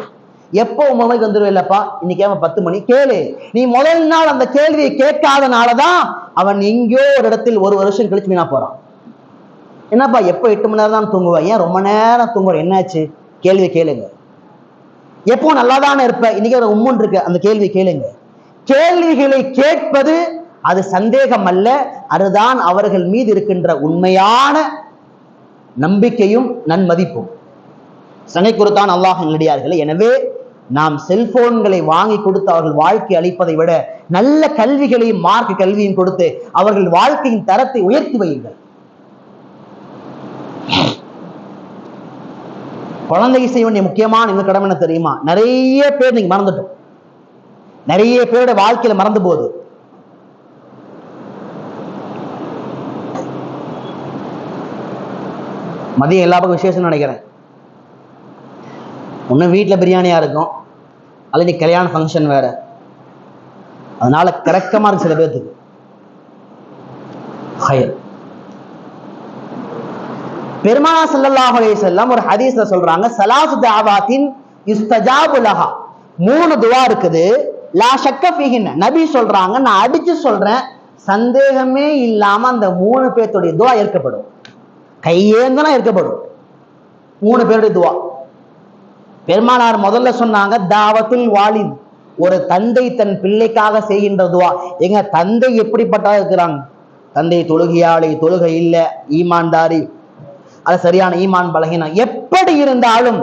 எப்போ உன் மனைக்கு வந்துருவேலப்பா, இன்னைக்கு 10 மணி கேளு. நீ முதல் நாள் அந்த கேள்வியை கேட்காதனாலதான் அவன் எங்கேயோ ஒரு இடத்தில் 1 வருஷம் கழிச்சு வீணா போறான். என்னப்பா எப்போ 8 மணி நேரம் தான் தூங்குவ, ஏன் ரொம்ப நேரம் தூங்குற, என்னாச்சு? கேள்வி கேளுங்க. எப்போ நல்லாதானே இருப்ப, இன்னைக்கு ஒரு உம்முன் இருக்கு, அந்த கேள்வி கேளுங்க. கேள்விகளை கேட்பது அது சந்தேகம் அல்ல, அதுதான் அவர்கள் மீது இருக்கின்ற உண்மையான நம்பிக்கையும் நன்மதிப்பும். சங்கை குறித்தான் அல்லாஹ் நல்லடியார்களே. எனவே நாம் செல்போன்களை வாங்கி கொடுத்து அவர்கள் வாழ்க்கை அளிப்பதை விட நல்ல கல்விகளையும் மார்க்க கல்வியும் கொடுத்து அவர்கள் வாழ்க்கையின் தரத்தை உயர்த்தி வையுங்கள். குழந்தைக்கு செய்ய வேண்டிய முக்கியமான இந்த கடமை என்ன தெரியுமா? நிறைய பேர் நீங்க மறந்துட்டோம். நிறைய பேரோட வாழ்க்கையில மறந்து போகுது. மதியம் எல்லா பக்கம் விசேஷம் நினைக்கிறேன். ஒன்னும் வீட்டுல பிரியாணியா இருக்கும், அல்ல நீ கல்யாண ஃபங்க்ஷன் வேற, அதனால கரெக்டமா இருக்கு சில பேர்த்துக்கு. பெருமானார் ஸல்லல்லாஹு அலைஹி வஸல்லம் ஒரு ஹதீஸ்ல சொல்றாங்க, ஸலாத்து தஅவாத்தின் யுஸ்தஜாபு லஹா, 3 துஆ இருக்குது, லா ஷக்க ஃபீஹின். நபி சொல்றாங்க, நான் அடிச்சு சொல்றேன், சந்தேகமே இல்லாம அந்த 3 பேருடைய துஆ ஏற்கப்படும். கையேந்தனா ஏற்கப்படும். 3 பேருடைய துஆ. பெருமானார் முதல்ல சொன்னாங்க, தாவத்துல் வாலித், ஒரு தந்தை தன் பிள்ளைக்காக செய்கின்ற துஆ. எங்க தந்தை எப்படிப்பட்டா இருக்கிறாங்க? தந்தை தொழுகையாளி, தொழுகை இல்ல, ஈமான்தாரி, அது சரியான ஈமான் பலகீனம், எப்படி இருந்தாலும்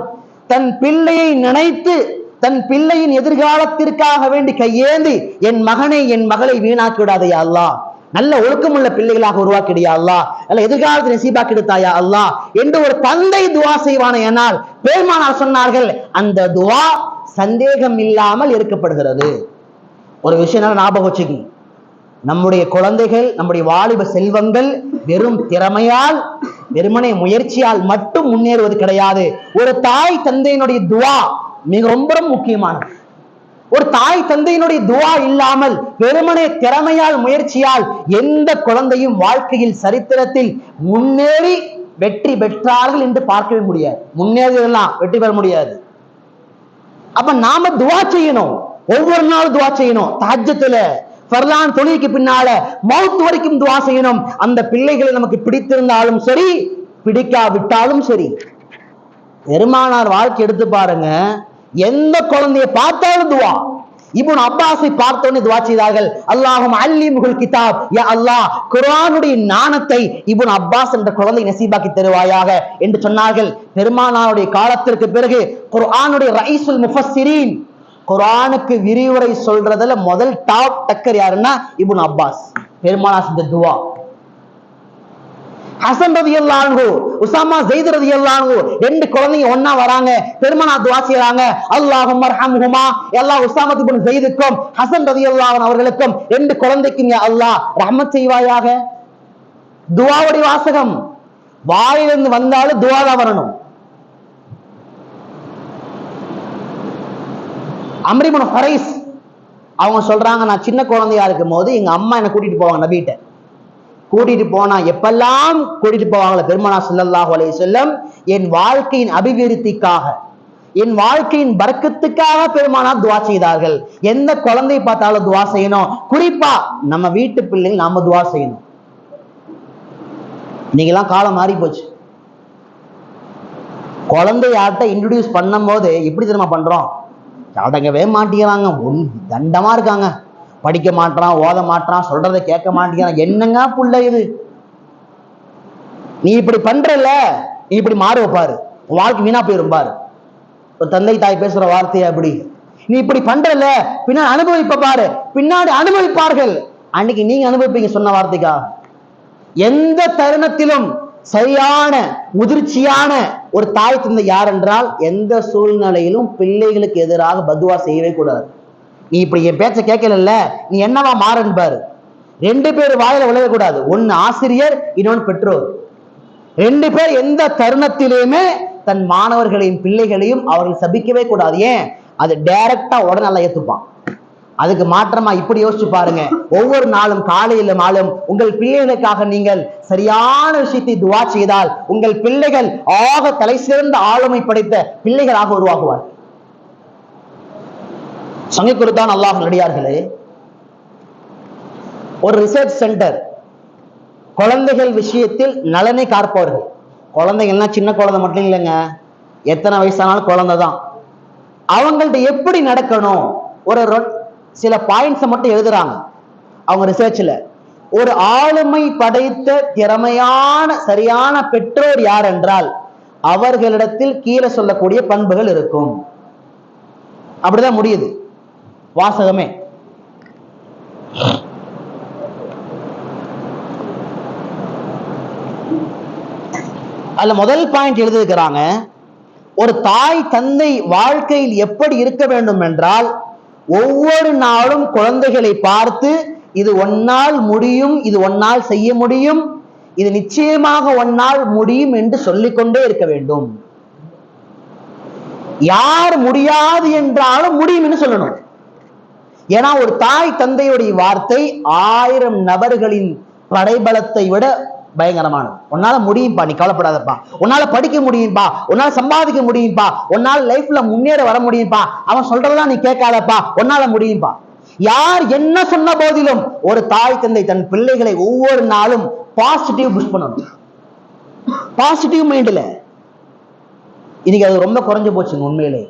தன் பிள்ளையை நினைத்து தன் பிள்ளையின் எதிர்காலத்திற்காக வேண்டி கையேந்தி, என் மகனை என் மகளை வீணாக்கி விடாதையா அல்லாஹ், நல்ல ஒழுக்கமுள்ள பிள்ளைகளாக உருவாக்கிடியா அல்லாஹ், நல்ல எதிர்காலத்தை நசீபாக்கி எடுத்தாயா அல்லாஹ் என்று ஒரு தந்தை துஆ செய்வானே. ஆனால் பெருமானார் சொன்னார்கள், அந்த துஆ சந்தேகம் இல்லாமல் ஏற்கப்படுகிறது. ஒரு விஷயம் ஞாபகம் வச்சுக்கி, நம்முடைய குழந்தைகள், நம்முடைய வாலிப செல்வங்கள் வெறும் திறமையால், வெறுமனை முயற்சியால் மட்டும் முன்னேறுவது கிடையாது. ஒரு தாய் தந்தையினுடைய துஆ மிக ரொம்ப முக்கியமானது. ஒரு தாய் தந்தையினுடைய துஆ இல்லாமல் வெறுமனே திறமையால் முயற்சியால் எந்த குழந்தையும் வாழ்க்கையில் சரித்திரத்தில் முன்னேறி வெற்றி பெற்றார்கள் என்று பார்க்கவே முடியாது. முன்னேறலாம், வெற்றி பெற முடியாது. அப்ப நாம துஆ செய்யணும், ஒவ்வொரு நாளும் துஆ செய்யணும். தஹஜ்ஜுல, ஃபர்லான் தொழுகைக்கு பின்னால மௌத் வரைக்கும் துஆ செய்யணும். அந்த பிள்ளைகளை நமக்கு பிடித்திருந்தாலும் சரி, பிடிக்காவிட்டாலும் சரி. பெருமானார் வாழ்க்கை எடுத்து பாருங்க, எந்த குழந்தையை பார்த்தாலும் துவா. இப்னு அப்பாஸை பார்த்தோன்னே துவா செய்தார்கள், அல்லாஹும் அல்லிம்ஹுல் கிதாப், யா அல்லாஹ் குர்ஆனுடைய ஞானத்தை இப்னு அப்பாஸ் என்ற குழந்தை நசீபாக்கி தருவாயாக என்று சொன்னார்கள். பெருமானாருடைய காலத்திற்கு பிறகு குர்ஆனுடைய ரைசுல் முஃபஸ்ஸிரீன், குர்ஆனுக்கு விரிவுரை சொல்றதுல முதல் டாப் டக்கர் யாருன்னா இப்னு அப்பாஸ். பெருமானார் செஞ்ச துவா. ஹசன் ரலியல்லாஹு அன்ஹு, உஸாமா ஸைத் ரலியல்லாஹு அன்ஹு, ரெண்டு குழந்தைங்க ஒண்ணா வராங்க, பெருமானார் துஆ செய்றாங்க, அல்லாஹும்ம அர்ஹம்ஹுமா, யா அல்லாஹ் உஸாமா இப்னு ஸைதுக்கும் ஹசன் ரலியல்லாஹு அன்ஹு அவர்களுக்கும் ரெண்டு குழந்தைக்கும் யா அல்லாஹ் ரஹ்மத் செய்வாயாக. துஆவுடைய வாசகம் வாயிலிருந்து வந்தாலும் துஆ தான் வரணும். அம்ர் இப்னு ஹுரைஸ் அவங்க சொல்றாங்க, நான் சின்ன குழந்தையா இருக்கும் போது எங்க அம்மா என்ன கூட்டிட்டு போவாங்க நபிகிட்ட. கூட்டிட்டு போனா எப்பெல்லாம் கூட்டிட்டு போவாங்கள பெருமானார் ஸல்லல்லாஹு அலைஹி வஸல்லம் என் வாழ்க்கையின் அபிவிருத்திக்காக, என் வாழ்க்கையின் பரக்கத்துக்காக பெருமானார் துஆ செய்தார்கள். எந்த குழந்தை பார்த்தாலும் துஆ செய்யணும். குறிப்பா நம்ம வீட்டு பிள்ளைங்க நாம துஆ செய்யணும். இன்னைக்கெல்லாம் காலம் மாறி போச்சு. குழந்தையாட்ட இன்ட்ரோடியூஸ் பண்ணும் போது எப்படி தெரியுமா பண்றோம்? அடங்கவே மாட்டேங்கிறாங்க, தண்டமா இருக்காங்க, படிக்க மாட்டான், ஓத மாட்டான், சொல்றதை கேட்க மாட்டேங்கிறான். என்னங்க புள்ள இது? நீ இப்படி பண்றல, நீ இப்படி மாறு பாரு, உன் வாழ்க்கை வீணா போயிரும் பாரு. ஒரு தந்தை தாய் பேசுற வார்த்தையை அப்படி, நீ இப்படி பண்றல பின்னாடி அனுபவிப்ப பாரு, பின்னாடி அனுபவிப்பார்கள். அன்னைக்கு நீங்க அனுபவிப்பீங்க சொன்ன வார்த்தைக்கா. எந்த தருணத்திலும் சரியான முதிர்ச்சியான ஒரு தாய் தந்தை யார் என்றால் எந்த சூழ்நிலையிலும் பிள்ளைகளுக்கு எதிராக பதுவா செய்யவே கூடாது. நீ இப்படி என் பேச்ச கேட்கல, நீ என்னவா மாறன் பாரு. ரெண்டு பேர் வாயில விளையக்கூடாது. ஒன்னு ஆசிரியர், இன்னொன்னு பெற்றோர். ரெண்டு பேர் எந்த தருணத்திலுமே தன் மாணவர்களையும் பிள்ளைகளையும் அவர்கள் சபிக்கவே கூடாது. ஏன்? அது டைரக்டா உடனே நல்லா ஏத்துப்பான். அதுக்கு மாற்றமா இப்படி யோசிச்சு பாருங்க, ஒவ்வொரு நாளும் காலையில மாலும் உங்கள் பிள்ளைகளுக்காக நீங்கள் சரியான விஷயத்தை துவா செய்தால் உங்கள் பிள்ளைகள் ஆக தலை சிறந்த ஆளுமை படைத்த பிள்ளைகளாக உருவாகுவார். சங்கை கொடுத்தான் அல்லாஹ் நடிகார்களே. ஒரு ரிசர்ச் சென்டர் குழந்தைகள் விஷயத்தில் நலனை காப்பவர்கள். குழந்தைகள்னா சின்ன குழந்தை மட்டும் இல்லைங்க, எத்தனை வயசானாலும் குழந்தை தான். அவங்கள்ட்ட எப்படி நடக்கணும், ஒரு சில பாயிண்ட்ஸை மட்டும் எழுதுறாங்க அவங்க ரிசர்ச்ல. ஒரு ஆளுமை படைத்த திறமையான சரியான பெற்றோர் யார் என்றால் அவர்களிடத்தில் கீழே சொல்லக்கூடிய பண்புகள் இருக்கும். அப்படிதான் முடியுது வாசகமே. அதுல முதல் பாயிண்ட் எழுதியிருக்கிறாங்க, ஒரு தாய் தந்தை வாழ்க்கையில் எப்படி இருக்க வேண்டும் என்றால் ஒவ்வொரு நாளும் குழந்தைகளை பார்த்து இது ஒன்னால் முடியும், இது ஒன்னால் செய்ய முடியும், இது நிச்சயமாக ஒன்னால் முடியும் என்று சொல்லிக்கொண்டே இருக்க வேண்டும். யார் முடியாது என்றாலும் முடியும் என்று சொல்லணும். ஏன்னா ஒரு தாய் தந்தையுடைய வார்த்தை 1000 நபர்களின் படைபலத்தை விட பயங்கரமானது. உன்னால முடியும்பா, நீ கவலைப்படாதப்பா, உன்னால படிக்க முடியும்பா, உன்னால சம்பாதிக்க முடியும்பா, உன்னால லைஃப்ல முன்னேற வர முடியும்பா, அவன் சொல்றதெல்லாம் நீ கேட்காதப்பா, உன்னால முடியும்பா. யார் என்ன சொன்ன போதிலும் ஒரு தாய் தந்தை தன் பிள்ளைகளை ஒவ்வொரு நாளும் பாசிட்டிவ் புஷ் பண்ணணும். பாசிட்டிவ் மைண்ட்ல. இன்னைக்கு அது ரொம்ப குறைஞ்சு போச்சுங்க உண்மையிலே.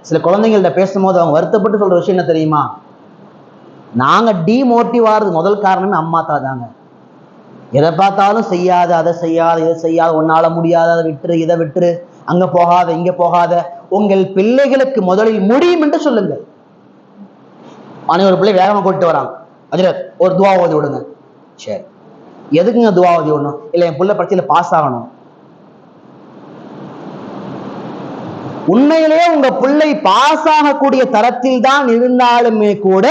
சில குழந்தைங்கள்ட்ட பேசும்போது அவங்க வருத்தப்பட்டு சொல்ற விஷயம் என்ன தெரியுமா? நாங்க டிமோட்டிவ் ஆறது முதல் காரணமே அம்மா தாங்க. எதை பார்த்தாலும் செய்யாத, அதை செய்யாத, இதை செய்யாத, உன்னால முடியாத, அதை விட்டுரு, இதை விட்டுரு, அங்க போகாத, இங்க போகாத. உங்கள் பிள்ளைகளுக்கு முதலில் முடியும் என்று சொல்லுங்கள். ஒரு பிள்ளை வேகமா கூட்டிட்டு வராங்க, அஜரத் ஒரு துவா ஓதி விடுங்க. சரி, எதுக்குங்க துவா ஓதி விடணும்? இல்ல என் பிள்ளை பரீட்சையில பாஸ் ஆகணும். உண்மையிலேயே உங்க பிள்ளை பாஸ் ஆகக்கூடிய தரத்தில் தான் இருந்தாலுமே கூட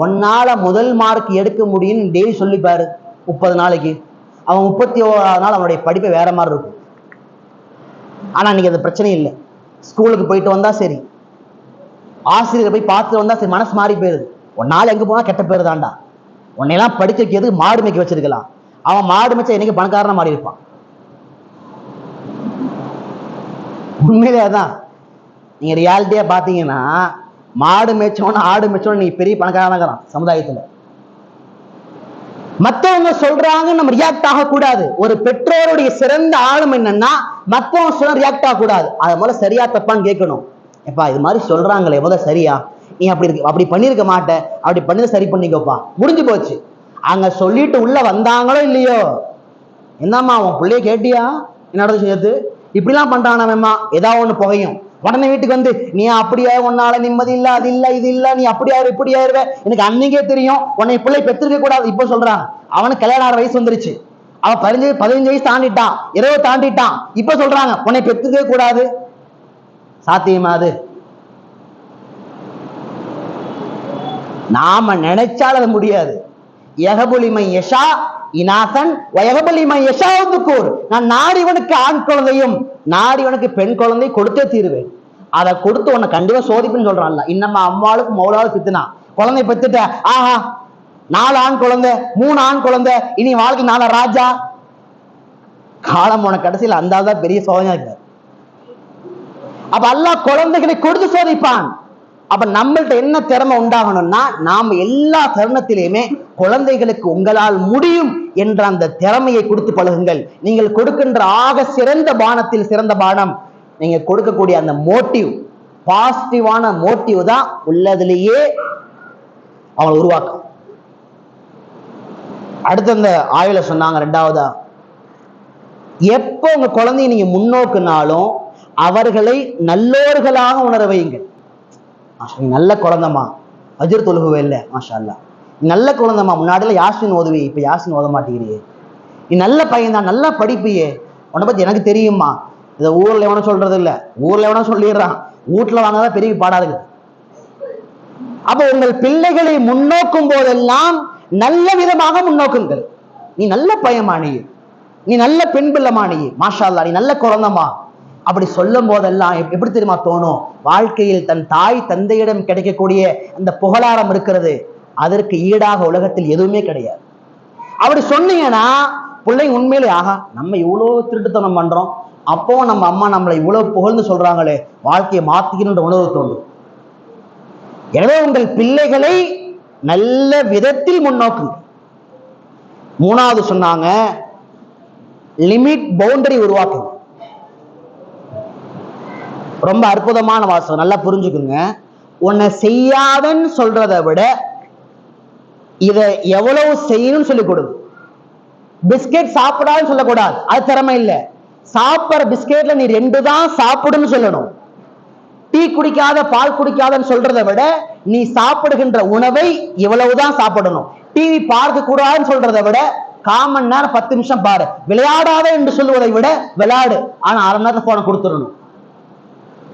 உன்னால முதல் மார்க் எடுக்க முடியும்னு டெய்லி சொல்லிப்பாரு. 30 நாளைக்கு அவன் 31ஆவது நாள் அவனுடைய படிப்பை வேற மாதிரி இருக்கும். ஆனா இன்னைக்கு அது பிரச்சனை இல்லை. ஸ்கூலுக்கு போயிட்டு வந்தா சரி, ஆசிரியர் போய் பார்த்துட்டு வந்தா சரி, மனசு மாறி போயிருது. ஒரு நாள் எங்க போனா கெட்ட பேரு தாண்டா, உன்னையெல்லாம் படிக்க வைக்கிறதுக்கு மாடு மேய்க்க வச்சிருக்கலாம். அவன் மாடு மேய்ச்சா என்னைக்கு பணக்காரனா மாறி இருப்பான். உண்மையிலே அதான். நீங்க ரியாலிட்டியா பாத்தீங்கன்னா மாடு மேய்ச்சவன ஆடு மேய்ச்சவன நீ பெரிய பணக்காரனாகிறான் சமுதாயத்துல. மத்தவங்க சொல்றாங்க நம்ம ரியாக்ட் ஆகக்கூடாது. ஒரு பெற்றோருடைய சிறந்த ஆளும் என்னன்னா மத்தவங்க சொல்ல ரியாக்ட் ஆகக்கூடாது. அது போல சரியா தப்பான்னு கேட்கணும். எப்பா இது மாதிரி சொல்றாங்களே முதல் சரியா, நீ அப்படி பண்ணிருக்க மாட்ட, அப்படி பண்ணி சரி பண்ணிக்கோப்பா, முடிஞ்சு போச்சு. அங்க சொல்லிட்டு உள்ள வந்தாங்களோ இல்லையோ, என்னம்மா உன் பிள்ளைய கேட்டியா என்னோட சேர்த்து இப்படிலாம் பண்றானவம்மா, ஏதாவது ஒண்ணு புகையும். உடனே வீட்டுக்கு வந்து நீ அப்படியா, உன்னால நிம்மதி இல்ல, அது இல்ல இது இல்ல, நீ அப்படியாரு இப்படியாருவ, எனக்கு அன்னைக்கே தெரியும் உன்னை பிள்ளை பெற்றிருக்க கூடாது. இப்ப சொல்றாங்க அவனுக்கு கல்யாணம் ஆகிற வயசு வந்துருச்சு, அவன் 15 வயசு தாண்டிட்டான், 20 தாண்டிட்டான், இப்ப சொல்றாங்க உன்னை பெற்றிருக்க கூடாது. சாத்தியமா அது? நாம நினைச்சால் அது முடியாது. யஹபுலிமை யஷா இனாசன் வயகபலிமை யஷாவுதுக்கூர். நான் நாடிவனுக்கு ஆண் குழந்தையும் நாடிவனுக்கு பெண் குழந்தை கொடுத்தே தீருவேன். அதை கொடுத்து உன்னை கண்டிப்பா சோதிப்புன்னு சொல்றான்ல. இன்னமா அம்மாளுக்கு மௌலாவுக்கு பித்துனா குழந்தை பெத்துட்ட, ஆஹா 4 ஆண் குழந்தை 3 ஆண் குழந்தை, இனி வாழ்க்கை 4 ராஜா. காலம் உனக்கு கடைசியில் அந்த ஆள் தான் பெரிய சோதனையா இருக்காரு. அப்ப அல்லாஹ் குழந்தைகளை கொடுத்து சோதிப்பான். அப்ப நம்மள்ட்ட என்ன திறமை உண்டாகணும்னா, நாம எல்லா தருணத்திலையுமே குழந்தைகளுக்கு உங்களால் முடியும் என்ற அந்த திறமையை கொடுத்து பழகுங்கள். நீங்கள் கொடுக்கின்ற ஆக சிறந்த பானத்தில் சிறந்த பானம் நீங்க கொடுக்கக்கூடிய அந்த மோட்டிவ், பாசிட்டிவான மோட்டிவ் தான் உள்ளதிலேயே அவங்களை உருவாக்கும். அடுத்து அந்த ஆய்வுல சொன்னாங்க, ரெண்டாவதா, எப்போ உங்க குழந்தைய நீங்க முன்னோக்குனாலும் அவர்களை நல்லோர்களாக உணர வையுங்கள். நீ நல்ல குழந்தைமா, அஜர் தொழுகுவே இல்லை, மாஷா அல்லா, நீ நல்ல குழந்தைமா, முன்னாடியெல்லாம் யாசின் ஓதுவே, இப்ப யாசின் ஓத மாட்டேங்கிறியே, நீ நல்ல பையன் தான், நல்லா படிப்பியே, உன்னை பத்தி எனக்கு தெரியுமா. இதை ஊர்ல எவனும் சொல்றது இல்லை, ஊர்ல எவனும் சொல்லிடுறான், வீட்டுல வாங்கதான் பெரிய பாடா இருக்குது. அப்ப உங்கள் பிள்ளைகளை முன்னோக்கும் போதெல்லாம் நல்ல விதமாக முன்னோக்குங்கள். நீ நல்ல பையமா, நீ நல்ல பெண் பிள்ளைமா, நீ மாஷா அல்லா, நீ நல்ல குழந்தைமா, அப்படி சொல்லும் போதெல்லாம் எப்படி தெரியுமா தோணும், வாழ்க்கையில் தன் தாய் தந்தையிடம் கிடைக்கக்கூடிய அந்த புகழாரம் இருக்கிறது, அதற்கு ஈடாக உலகத்தில் எதுவுமே கிடையாது. அப்படி சொன்னீங்கன்னா பிள்ளைங்க உண்மையிலே ஆகா நம்ம இவ்வளவு திருட்டுத்தனம் பண்றோம், அப்போ நம்ம அம்மா நம்மளை இவ்வளவு புகழ்ந்து சொல்றாங்களே, வாழ்க்கையை மாத்திக்கணுன்ற உணர்வு தோன்றும். எனவே உங்கள் பிள்ளைகளை நல்ல விதத்தில் முன்னோக்குங்க. 3வது சொன்னாங்க, லிமிட் பவுண்டரி உருவாக்குங்க. ரொம்ப அற்புதமான வாசகம், நல்லா புரிஞ்சுக்குங்க. உன்னை செய்யாதன்னு சொல்றதை விட இதை எவ்வளவு செய்யணும்னு சொல்லி கொடுங்க. பிஸ்கெட் சாப்பிடாதுன்னு சொல்லக்கூடாது, அது திறமை இல்லை. சாப்பிட்ற பிஸ்கெட்ல நீ 2 தான் சாப்பிடுன்னு சொல்லணும். டீ குடிக்காத பால் குடிக்காதன்னு சொல்றதை விட நீ சாப்பிடுகின்ற உணவை இவ்வளவுதான் சாப்பிடணும். டிவி பார்க்க கூடாதுன்னு சொல்றதை விட 1/4 மணி நேரம் 10 நிமிஷம் பாரு. விளையாடாத என்று சொல்லுவதை விட விளையாடு, ஆனா 1/2 மணி நேரத்துல போன கொடுத்துடணும்.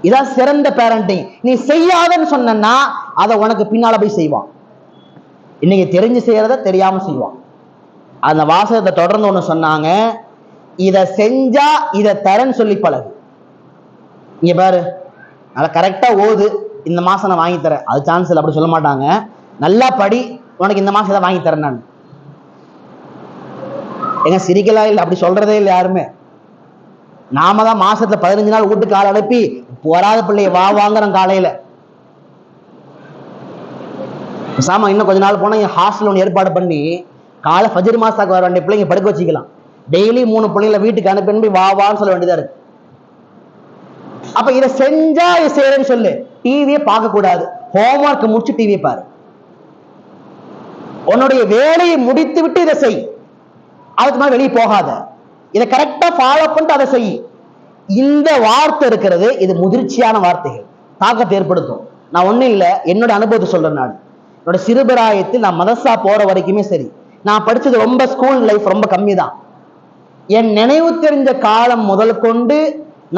இதான் சிறந்த பேரண்டிங். நீ செய்யாதன்னு சொன்னா அதை உனக்கு பின்னால போய் செய்வான். இன்னைக்கு தெரிஞ்சு செய்யறத தெரியாம செய்வான். அந்த வாசகத்தை தொடர்ந்து ஒண்ணு சொன்னாங்க, இதை செஞ்சா இதை தரேன்னு சொல்லி பழகு. இங்க பாரு, நல்லா கரெக்டா ஓது, இந்த மாசம் நான் வாங்கி தரேன், அது சான்ஸ் இல்லை, அப்படி சொல்ல மாட்டாங்க. நல்லா படி, உனக்கு இந்த மாசம் இதை வாங்கி தரேன் நான். எங்க சிரிக்கலாம் இல்லை, அப்படி சொல்றதே இல்லை யாருமே. நாம தான் மாசத்துல 15 நாள் வீட்டுக்கு ஆள் அனுப்பி போராத பிள்ளைய வாங்குறோம். காலையில சாமா இன்னும் கொஞ்ச நாள் போனா ஹாஸ்டல் ஒன்று ஏற்பாடு பண்ணி காலை ஃபஜ்ர் மாசாக்கு வர வேண்டிய பிள்ளைங்க படுக்க வச்சுக்கலாம். டெய்லி 3 பிள்ளைங்களை வீட்டுக்கு அனுப்பி வான்னு சொல்ல வேண்டியதா இருக்கு. அப்ப இதை செஞ்சா இதை செய்யறேன்னு சொல்லு. டிவியை பார்க்க கூடாது, ஹோம்ஒர்க் முடிச்சு டிவியை பாரு. உன்னுடைய வேலையை முடித்து விட்டு இதை செய், அதுக்கு மேல வெளியே போகாத. இதை கரெக்டா ஃபாலோ பண்ணிட்டு அதை செய். இந்த வார்த்தை இருக்கிறது, இது முதிர்ச்சியான வார்த்தைகள், தாக்கத்தை ஏற்படுத்தும். நான் ஒண்ணும் இல்லை, என்னோட அனுபவத்தை சொல்றேன். நான் என்னோட சிறுபிராயத்தில் நான் மதரசா போற வரைக்குமே சரி, நான் படிச்சது ரொம்ப ஸ்கூல் லைஃப் ரொம்ப கம்மி தான். என் நினைவு தெரிஞ்ச காலம் முதல் கொண்டு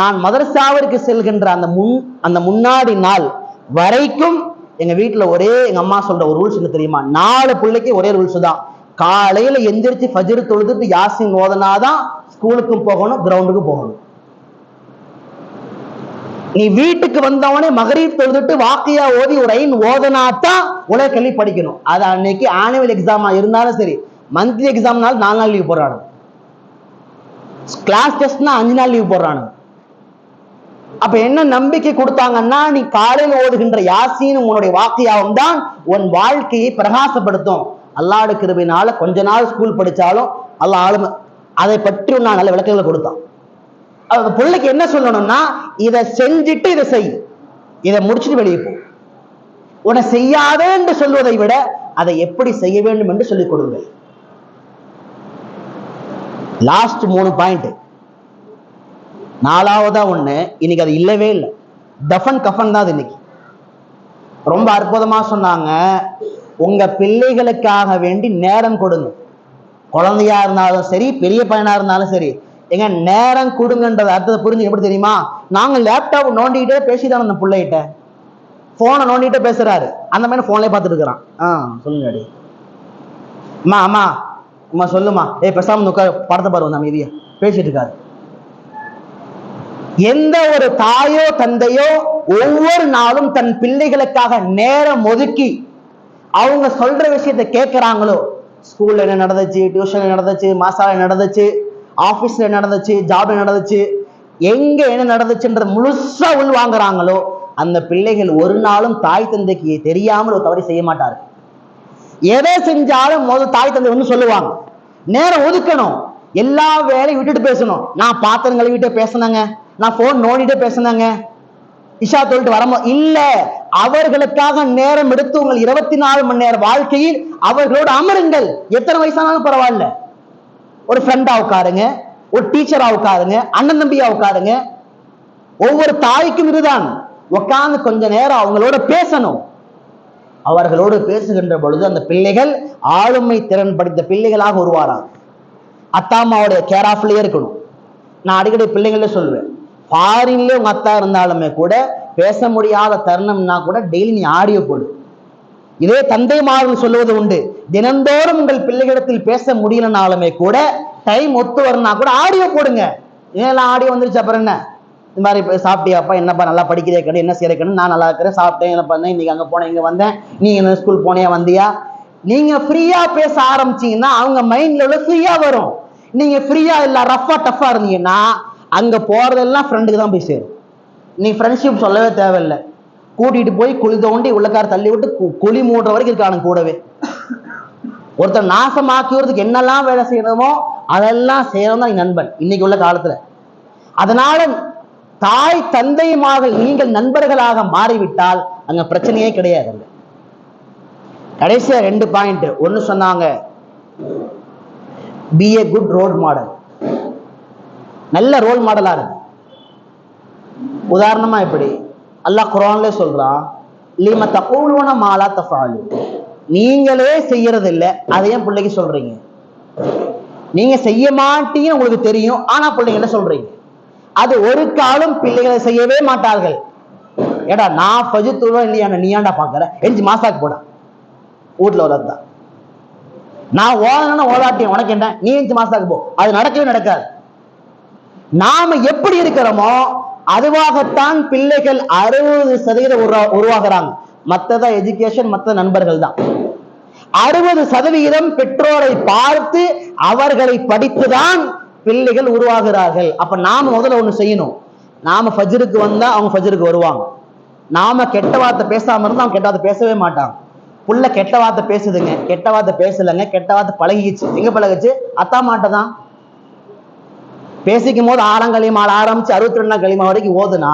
நான் மதரசாவிற்கு செல்கின்ற அந்த முன்னாடி நாள் வரைக்கும் எங்க வீட்டுல எங்க அம்மா சொல்ற ஒரு ரூல்ஸ் என்ன தெரியுமா, 4 பிள்ளைக்கு ஒரே ரூல்ஸ் தான். காலையில எந்திரிச்சு ஃபஜ்ர் தொழுதுட்டு யாசின் ஓதனாதான் ஸ்கூலுக்கும் போகணும், கிரவுண்டுக்கும் போகணும். நீ வீட்டுக்கு வந்தவனே மகரீப் தொழுதுட்டு வாக்கியா ஓதி ஒரு ஐன் ஓதனாதான் உலக கல்வி படிக்கணும். அது அன்னைக்கு ஆனுவல் எக்ஸாமா இருந்தாலும் சரி, மந்த்லி எக்ஸாம்னாலும் 4 நாள் லீவ் போடுறானு, கிளாஸ் டெஸ்ட்னா 5 நாள் லீவ் போடுறானு. அப்ப என்ன நம்பிக்கை கொடுத்தாங்கன்னா, நீ காலையில் ஓதுகின்ற யாசீன் உன்னுடைய வாக்கியாவும் தான் உன் வாழ்க்கையை பிரகாசப்படுத்தும். அல்லாஹ்வுடைய கிருபையினால கொஞ்ச நாள் ஸ்கூல் படிச்சாலும் அல்லாஹ் ஆளுமை அதை பற்றி நான் நல்ல விளக்கங்களை கொடுத்தான். பிள்ளைக்கு என்ன சொல்லணும்னா, இதை செஞ்சுட்டு இதை செய், இதை முடிச்சுட்டு வெளியே போ. உன்னை செய்யாதே என்று சொல்வதை விட அதை எப்படி செய்ய வேண்டும் என்று சொல்லிக் கொடுங்கள். Last 3 point. 4வதா ஒண்ணு, இன்னைக்கு அது இல்லவே இல்லை, தஃபன் கஃபன் தான் அது. இன்னைக்கு ரொம்ப அற்புதமா சொன்னாங்க, உங்க பிள்ளைகளுக்காக வேண்டி நேரம் கொடுங்க. குழந்தையா இருந்தாலும் சரி, பெரிய பையனா இருந்தாலும் சரி, எங்க நேரம் கொடுங்கன்றது அர்த்தத்தை புரிஞ்சு எப்படி தெரியுமா? நாங்க லேப்டாப் நோண்டிக்கிட்டே பேசிதான் அந்த பிள்ளைகிட்ட, போனை நோண்டிகிட்டே பேசுறாரு, அந்த மாதிரி போன்லயே பார்த்துட்டு இருக்கிறான். சொல்லுங்க அடி அம்மா, அம்மா அம்மா சொல்லுமா, பேசாம உட்கார், படத்தை பாருங்க, அமைதியா பேசிட்டு இருக்காரு. எந்த ஒரு தாயோ தந்தையோ ஒவ்வொரு நாளும் தன் பிள்ளைகளுக்காக நேரம் ஒதுக்கி அவங்க சொல்ற விஷயத்தை கேட்கிறாங்களோ, ஸ்கூல்ல என்ன நடந்துச்சு, டியூஷன்ல நடந்துச்சு, மாசால நடந்துச்சு, ஆபீஸ்ல நடந்துச்சு, ஜாப்ல நடந்துச்சு, எங்க என்ன நடந்துச்சுன்ற முழுசா உள் வாங்குறாங்களோ, அந்த பிள்ளைகள் ஒரு நாளும் தாய் தந்தைக்கு தெரியாமல் ஒரு தவறு செய்ய மாட்டாரு. எதை செஞ்சாலும் முதல் தாய் தந்தை ஒண்ணு சொல்லுவாங்க, நேரம் ஒதுக்கணும், எல்லா வேலையும் விட்டுட்டு பேசணும். நான் பாத்திரம் கழுவிட்டே பேசினாங்க, நான் போன் நோண்டிட்டே பேசினாங்க, இஷா தொழிட்டு வரமோ இல்ல, அவர்களுக்காக நேரம் எடுத்து உங்கள் 24 மணி நேர வாழ்க்கையில் அவர்களோடு அமருங்கள். எத்தனை வயசானாலும் பரவாயில்ல, ஒரு ஃப்ரெண்டா உட்காருங்க, ஒரு டீச்சரா உட்காருங்க, அண்ணன் தம்பியா உட்காருங்க. ஒவ்வொரு தாய்க்கும் இதுதான், உட்கார்ந்து கொஞ்ச நேரம் அவங்களோட பேசணும். அவர்களோடு பேசுகின்ற பொழுது அந்த பிள்ளைகள் ஆளுமை திறன் படித்த பிள்ளைகளாக உருவாராங்க. அத்தா அம்மாவுடைய கேர் ஆஃப்லயே இருக்கணும். நான் அடிக்கடி பிள்ளைங்கள சொல்லுவேன், ஃபாரின்ல உங்க அத்தா இருந்தாலுமே கூட பேச முடியாத தருணம்னா கூட டெய்லி நீ ஆடியோ போடு. இதே தந்தைமார்கள் சொல்லுவது உண்டு, தினந்தோறும் உங்கள் பிள்ளைகளிடத்தில் பேச முடியலனாலுமே கூட டைம் ஒத்து வரனா கூட ஆடியோ போடுங்க. ஏன்னா ஆடியோ வந்துருச்சு, அப்புறம் என்ன, இந்த மாதிரி சாப்பிட்டியாப்பா, என்னப்பா நல்லா படிக்கிறே கண்டு, என்ன செய்யறேன்னு, நான் நல்லா இருக்கிறேன், சாப்பிட்டேன், என்ன பண்ணேன், இன்னைக்கு அங்கே போனேன், இங்கே வந்தேன், நீங்க என்ன ஸ்கூல் போனியா வந்தியா. நீங்க ஃப்ரீயா பேச ஆரம்பிச்சீங்கன்னா அவங்க மைண்ட்ல உள்ள ஃப்ரீயா வரும். நீங்க ஃப்ரீயா இல்ல ரஃபா டஃபா இருந்தீங்கன்னா அங்க போறதெல்லாம் ஃப்ரெண்டுக்கு தான் போய் சேரும். நீங்க ஃப்ரெண்ட்ஷிப் சொல்லவே தேவையில்லை, கூட்டிட்டு போய் குழி தோண்டி உள்ளக்கார தள்ளி விட்டு குழி மூடுற வரைக்கும் இருக்கானுங்க கூடவே. ஒருத்தர் நாசமாக்குறதுக்கு என்னெல்லாம் வேலை செய்யணுமோ அதெல்லாம் செய்யணும் தான் நண்பன் இன்னைக்கு உள்ள காலத்துல. அதனால தாய் தந்தையுமாக நீங்கள் நண்பர்களாக மாறிவிட்டால் அங்க பிரச்சனையே கிடையாது. கடைசியா 2 பாயிண்ட். ஒன்னு சொன்னாங்க, be a good role model, நல்ல ரோல் மாடலா இருக்கு. உதாரணமா இப்படி அல்லாஹ் குர்ஆன்ல சொல்றான், லீம தகூலுன மாலா தஃபாலு, நீங்களே செய்யறது இல்லை, அதையும் பிள்ளைக்கு சொல்றீங்க. நீங்க செய்ய மாட்டீங்கன்னு உங்களுக்கு தெரியும், ஆனா பிள்ளைங்கள சொல்றீங்க. அது ஒரு காலம் பிள்ளைகளை செய்யவே மாட்டார்கள். ஏடா நான் ஃபஜ்ர் தொழுவேன் இல்லையா, நீ ஏன்டா பாக்குற, எஞ்சி மாசாக்கு போட, வீட்டுல உள்ளதுதான். நான் ஓதனா ஓதாட்டியம் உனக்கு என்ன, நீ எஞ்சி மாசாக்கு போ, அது நடக்கவே நடக்காது. நாம எப்படி இருக்கிறோமோ அதுவாகத்தான் பிள்ளைகள் 60% உருவாகிறாங்க. மற்றதான் எஜுகேஷன், மற்ற நண்பர்கள் தான். 60% பெற்றோரை பார்த்து அவர்களை படித்துதான் பிள்ளைகள் உருவாகிறார்கள். அப்ப நாம முதல்ல ஒண்ணு செய்யணும், நாம ஃபஜ்ருக்கு வந்தா அவங்க ஃபஜ்ருக்கு வருவாங்க. நாம கெட்ட வார்த்தை பேசாம இருந்தா அவங்க கெட்ட வார்த்தை பேசவே மாட்டாங்க. புள்ள கெட்ட வார்த்தை பேசுதுங்க, கெட்ட வார்த்தை பேசலங்க, கெட்ட வார்த்தை பழகிச்சு. எங்க பழகுச்சு? அத்தா மாட்டதான். பேசிக்கும் போது 6ஆம் களிமா ஆரம்பிச்சு 62ஆம் களிமா வரைக்கும் ஓதுனா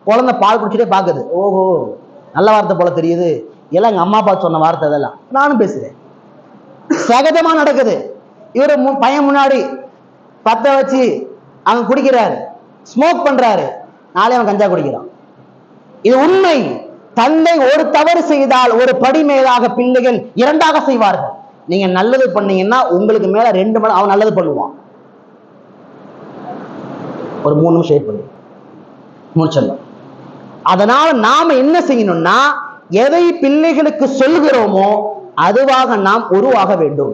குழந்தை பால் குடிச்சுட்டே பாக்குது, ஓஹோ நல்ல வார்த்தை போல தெரியுது, எல்லாம் எங்க அம்மா அப்பா சொன்ன வார்த்தை, இதெல்லாம் நானும் பேசுறேன். சகஜமா நடக்குது. இவரு பையன் முன்னாடி பத்த வச்சு அவன் குடிக்கிறாரு, ஸ்மோக் பண்றாரு, நாளை அவன் கஞ்சா குடிக்கிறான். இது உண்மை. தந்தை ஒரு தவறு செய்தால் ஒரு படி மேலாக பிள்ளைகள் 2ஆக செய்வார்கள். நீங்க நல்லது பண்ணீங்கன்னா உங்களுக்கு மேல 2 மடங்கு அவன் நல்லது பண்ணுவான். ஒரு 3 நிமிஷம் பண்ணி முடிச்சிடலாம். அதனால நாம என்ன செய்யணும்னா, எதை பிள்ளைகளுக்கு சொல்கிறோமோ அதுவாக நாம் உருவாக வேண்டும்.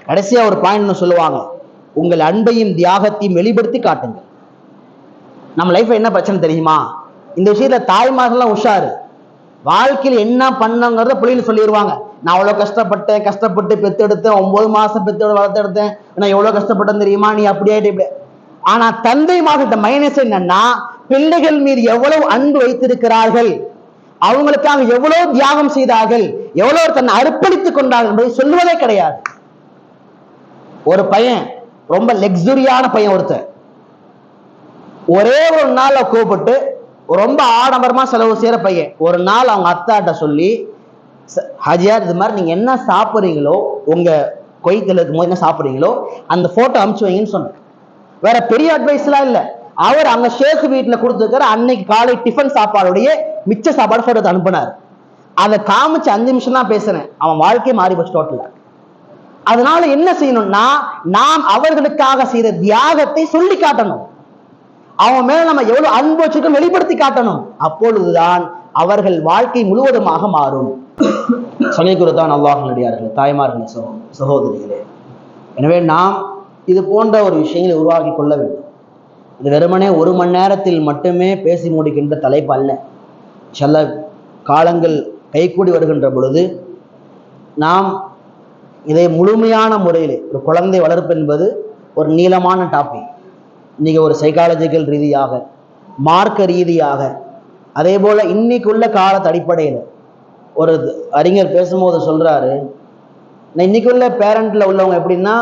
கடைசியா ஒரு பாயிண்ட் சொல்லுவாங்க, உங்கள் அன்பையும் தியாகத்தையும் வெளிப்படுத்தி காட்டுங்க. நம்ம லைஃப்ல என்ன பிரச்சனை தெரியுமா? இந்த விஷயத்துல தாய்மார்கள்லாம் உஷாரு. வாழ்க்கையில் என்ன பண்ணங்கிறத பிள்ளைகள் சொல்லிடுவாங்க. நான் அவ்வளவு கஷ்டப்பட்டு பெத்தெடுத்தேன், 9 மாசம் பெத்தோட வளர்த்தெடுத்தேன், நான் எவ்வளவு கஷ்டப்பட்டேன் தெரியுமா, நீ அப்படியே இப்படி. ஆனா தந்தைமார்கிட்ட மைனஸ் என்னன்னா, பிள்ளைகள் மீது எவ்வளவு அன்பு வைத்திருக்கிறார்கள், அவங்களுக்காக எவ்வளவு தியாகம் செய்தார்கள், எவ்வளவு தன்னை அர்ப்பணித்துக் கொண்டார் என்பதை சொல்லுவதே கிடையாது. ஒரு பையன் ரொம்ப லக்ஸுரியான பையன் ஒருத்தர் ஒரே ஒரு நாள் கூப்பிட்டு ரொம்ப ஆடம்பரமா செலவு செய்யற பையன் ஒரு நாள் அவங்க அத்தாட்ட சொல்லி, ஹாஜியார் இது மாதிரி நீங்க என்ன சாப்பிட்றீங்களோ உங்க கொய்த்துல இருக்கும் போது என்ன சாப்பிட்றீங்களோ அந்த போட்டோ அனுப்பிச்சு வைங்கன்னு சொன்னேன். வேற பெரிய அட்வைஸ் எல்லாம் இல்ல. அவர் அங்க ஷேக் வீட்டுல கொடுத்துருக்கிற அன்னைக்கு காலை டிஃபன் சாப்பாடுடைய மிச்ச சாப்பாடு போட்டோ அனுப்பினார். அதை காமிச்சு 5 நிமிஷம் தான் பேசுறேன், அவன் வாழ்க்கையை மாறி போச்சு டோட்டலா. அதனால என்ன செய்யணும்னா நாம் அவர்களுக்காக செய்த தியாகத்தை சொல்லி காட்டணும். அவன் மேல நம்ம எவ்வளவு அன்பு வச்சிருக்கோம் வெளிப்படுத்தி காட்டணும். அப்பொழுதுதான் அவர்கள் வாழ்க்கை முழுவதுமாக மாறும். சொல்லி கொடுத்தான் அல்லாஹ்வுடையார்களே, தாய்மார்களே, சகோதரிகளே. எனவே நாம் இது போன்ற ஒரு விஷயங்களை உருவாக்கி கொள்ள வேண்டும். இது வெறுமனே 1 மணி நேரத்தில் மட்டுமே பேசி முடிக்கின்ற தலைப்பு அல்ல. இன்ஷாஅல்லாஹ் காலங்கள் கைகூடி வருகின்ற பொழுது நாம் இதை முழுமையான முறையில், ஒரு குழந்தை வளர்ப்பு என்பது ஒரு நீளமான டாபிக். இன்னைக்கு ஒரு சைக்காலஜிக்கல் ரீதியாக, மார்க்க ரீதியாக, அதே போல இன்னைக்குள்ள காலத்து அடிப்படையில் ஒரு அறிஞர் பேசும்போது சொல்றாரு, இன்னைக்குள்ள பேரண்ட்ல உள்ளவங்க எப்படின்னா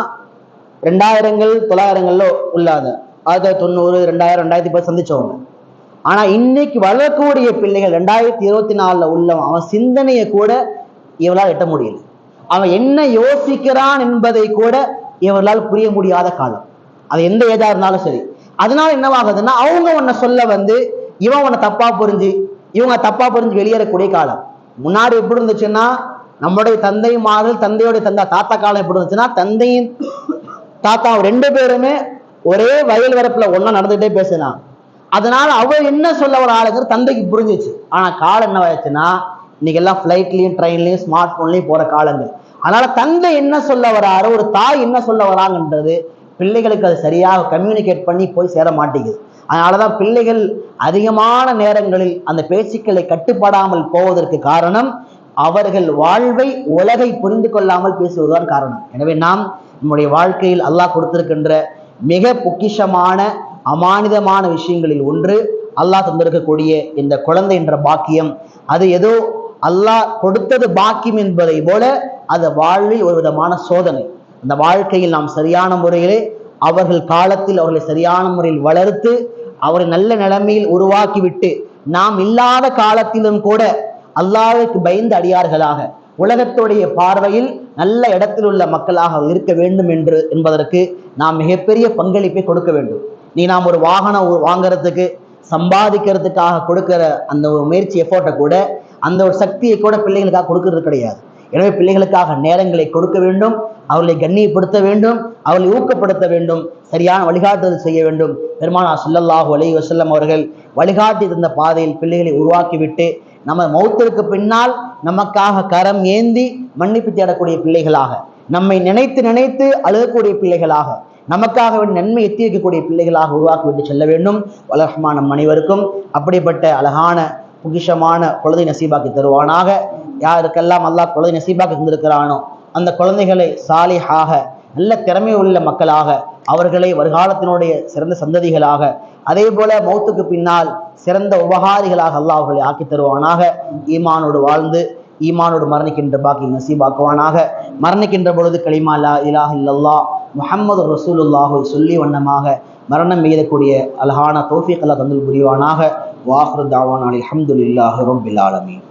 2000கள் 900ங்கள்ல உள்ளாத 1990 2000 2010 சந்திச்சவங்க. ஆனா இன்னைக்கு வளரக்கூடிய பிள்ளைகள் 2024ல உள்ளவன் அவன் சிந்தனையை கூட இவளால் எட்ட முடியல. அவன் என்ன யோசிக்கிறான் என்பதை கூட இவர்களால் புரிய முடியாத காலம். அது எந்த ஏஜா இருந்தாலும் சரி. அதனால என்னவாகுதுன்னா அவங்க உன்னை சொல்ல வந்து இவன் உன்னை தப்பா புரிஞ்சு இவங்க தப்பா புரிஞ்சு வெளியேறக்கூடிய காலம். முன்னாடி எப்படி இருந்துச்சுன்னா நம்முடைய தந்தைமார்கள் தந்தையோடைய தாத்தா காலம் எப்படி இருந்துச்சுன்னா தந்தையின் தாத்தா 2 பேருமே ஒரே வயல் வரப்புல ஒன்னா நடந்துகிட்டே பேசினான். அதனால அவர் என்ன சொல்ல வர ஆளுங்கிற தந்தைக்கு புரிஞ்சிச்சு. ஆனா காலம் என்ன ஆயிடுச்சுன்னா இன்னைக்கு எல்லாம் பிளைட்லயும் ட்ரெயின்லயும் ஸ்மார்ட் போன்லயும் போற காலங்கள். அதனால தந்தை என்ன சொல்ல வராரோ, ஒரு தாய் என்ன சொல்ல வராங்கன்றது பிள்ளைகளுக்கு அது சரியாக கம்யூனிகேட் பண்ணி போய் சேர மாட்டேங்குது. அதனாலதான் பிள்ளைகள் அதிகமான நேரங்களில் அந்த பேச்சுக்களை கட்டுப்படாமல் போவதற்கு காரணம் அவர்கள் வாழ்வை உலகை புரிந்து கொள்ளாமல் பேசுவதுதான் காரணம். எனவே நாம் நம்முடைய வாழ்க்கையில் அல்லாஹ் கொடுத்திருக்கின்ற மிக பொக்கிஷமான அமானிதமான விஷயங்களில் ஒன்று அல்லாஹ் தந்திருக்கக்கூடிய இந்த குழந்தை என்ற பாக்கியம். அது ஏதோ அல்லாஹ் கொடுத்தது பாக்கியம் என்பதை போல அது வாழ்வில் ஒரு விதமான சோதனை. அந்த வாழ்க்கையில் நாம் சரியான முறையிலே அவர்கள் காலத்தில் அவர்களை சரியான முறையில் வளர்த்து அவரை நல்ல நிலைமையில் உருவாக்கிவிட்டு நாம் இல்லாத காலத்திலும் கூட அல்லாஹ்வுக்கு பயந்து அடியார்களாக உலகத்துடைய பார்வையில் நல்ல இடத்தில் உள்ள மக்களாக இருக்க வேண்டும் என்பதற்கு நாம் மிகப்பெரிய பங்களிப்பை கொடுக்க வேண்டும். நாம் ஒரு வாகனம் வாங்குறதுக்கு சம்பாதிக்கிறதுக்காக கொடுக்கிற அந்த ஒரு முயற்சி எஃபோர்ட்டை கூட அந்த ஒரு சக்தியை கூட பிள்ளைகளுக்காக கொடுக்கறது கிடையாது. எனவே பிள்ளைகளுக்காக நேரங்களை கொடுக்க வேண்டும், அவர்களை கண்ணியப்படுத்த வேண்டும், அவர்களை ஊக்கப்படுத்த வேண்டும், சரியான வழிகாட்டுதல் செய்ய வேண்டும். பெருமானார் ஸல்லல்லாஹு அலைஹி வஸல்லம் அவர்கள் வழிகாட்டி தந்த பாதையில் பிள்ளைகளை உருவாக்கிவிட்டு நம்ம மௌத்திற்கு பின்னால் நமக்காக கரம் ஏந்தி மன்னிப்பு தேடக்கூடிய பிள்ளைகளாக, நம்மை நினைத்து நினைத்து அழுகக்கூடிய பிள்ளைகளாக, நமக்காக நன்மை எத்தி வைக்கக்கூடிய பிள்ளைகளாக உருவாக்கிவிட்டு செல்ல வேண்டும். வல்லரஹ்மான் நம் அனைவருக்கும் அப்படிப்பட்ட அழகான பொக்கிஷமான குழந்தை நசீபாக்கி தருவானாக. யாருக்கெல்லாம் அல்லாஹ் குழந்தை நசீபாக்கி தந்திருக்கிறானோ அந்த குழந்தைகளை சாலிஹாக நல்ல திறமை உள்ள மக்களாக, அவர்களை வருகாலத்தினுடைய சிறந்த சந்ததிகளாக, அதே போல மௌத்துக்கு பின்னால் சிறந்த உபகாரிகளாக அல்லாஹ் அவர்களை ஆக்கி தருவானாக. ஈமானோடு வாழ்ந்து ஈமானோடு மரணிக்கின்ற பாக்கி நசீபாக்குவானாக. மரணிக்கின்ற பொழுது கலிமா லா இலாஹ இல்லல்லாஹ் முஹம்மது ரசூலுல்லாஹை சொல்லி வண்ணமாக மரணம் எய்தக்கூடிய அழகான தௌஃபீக் அல்லாஹ் தந்தல் புரிவானாக. வாஹிரு தாவானா அல்ஹம்துலில்லாஹி ரப்பில் ஆலமீன்.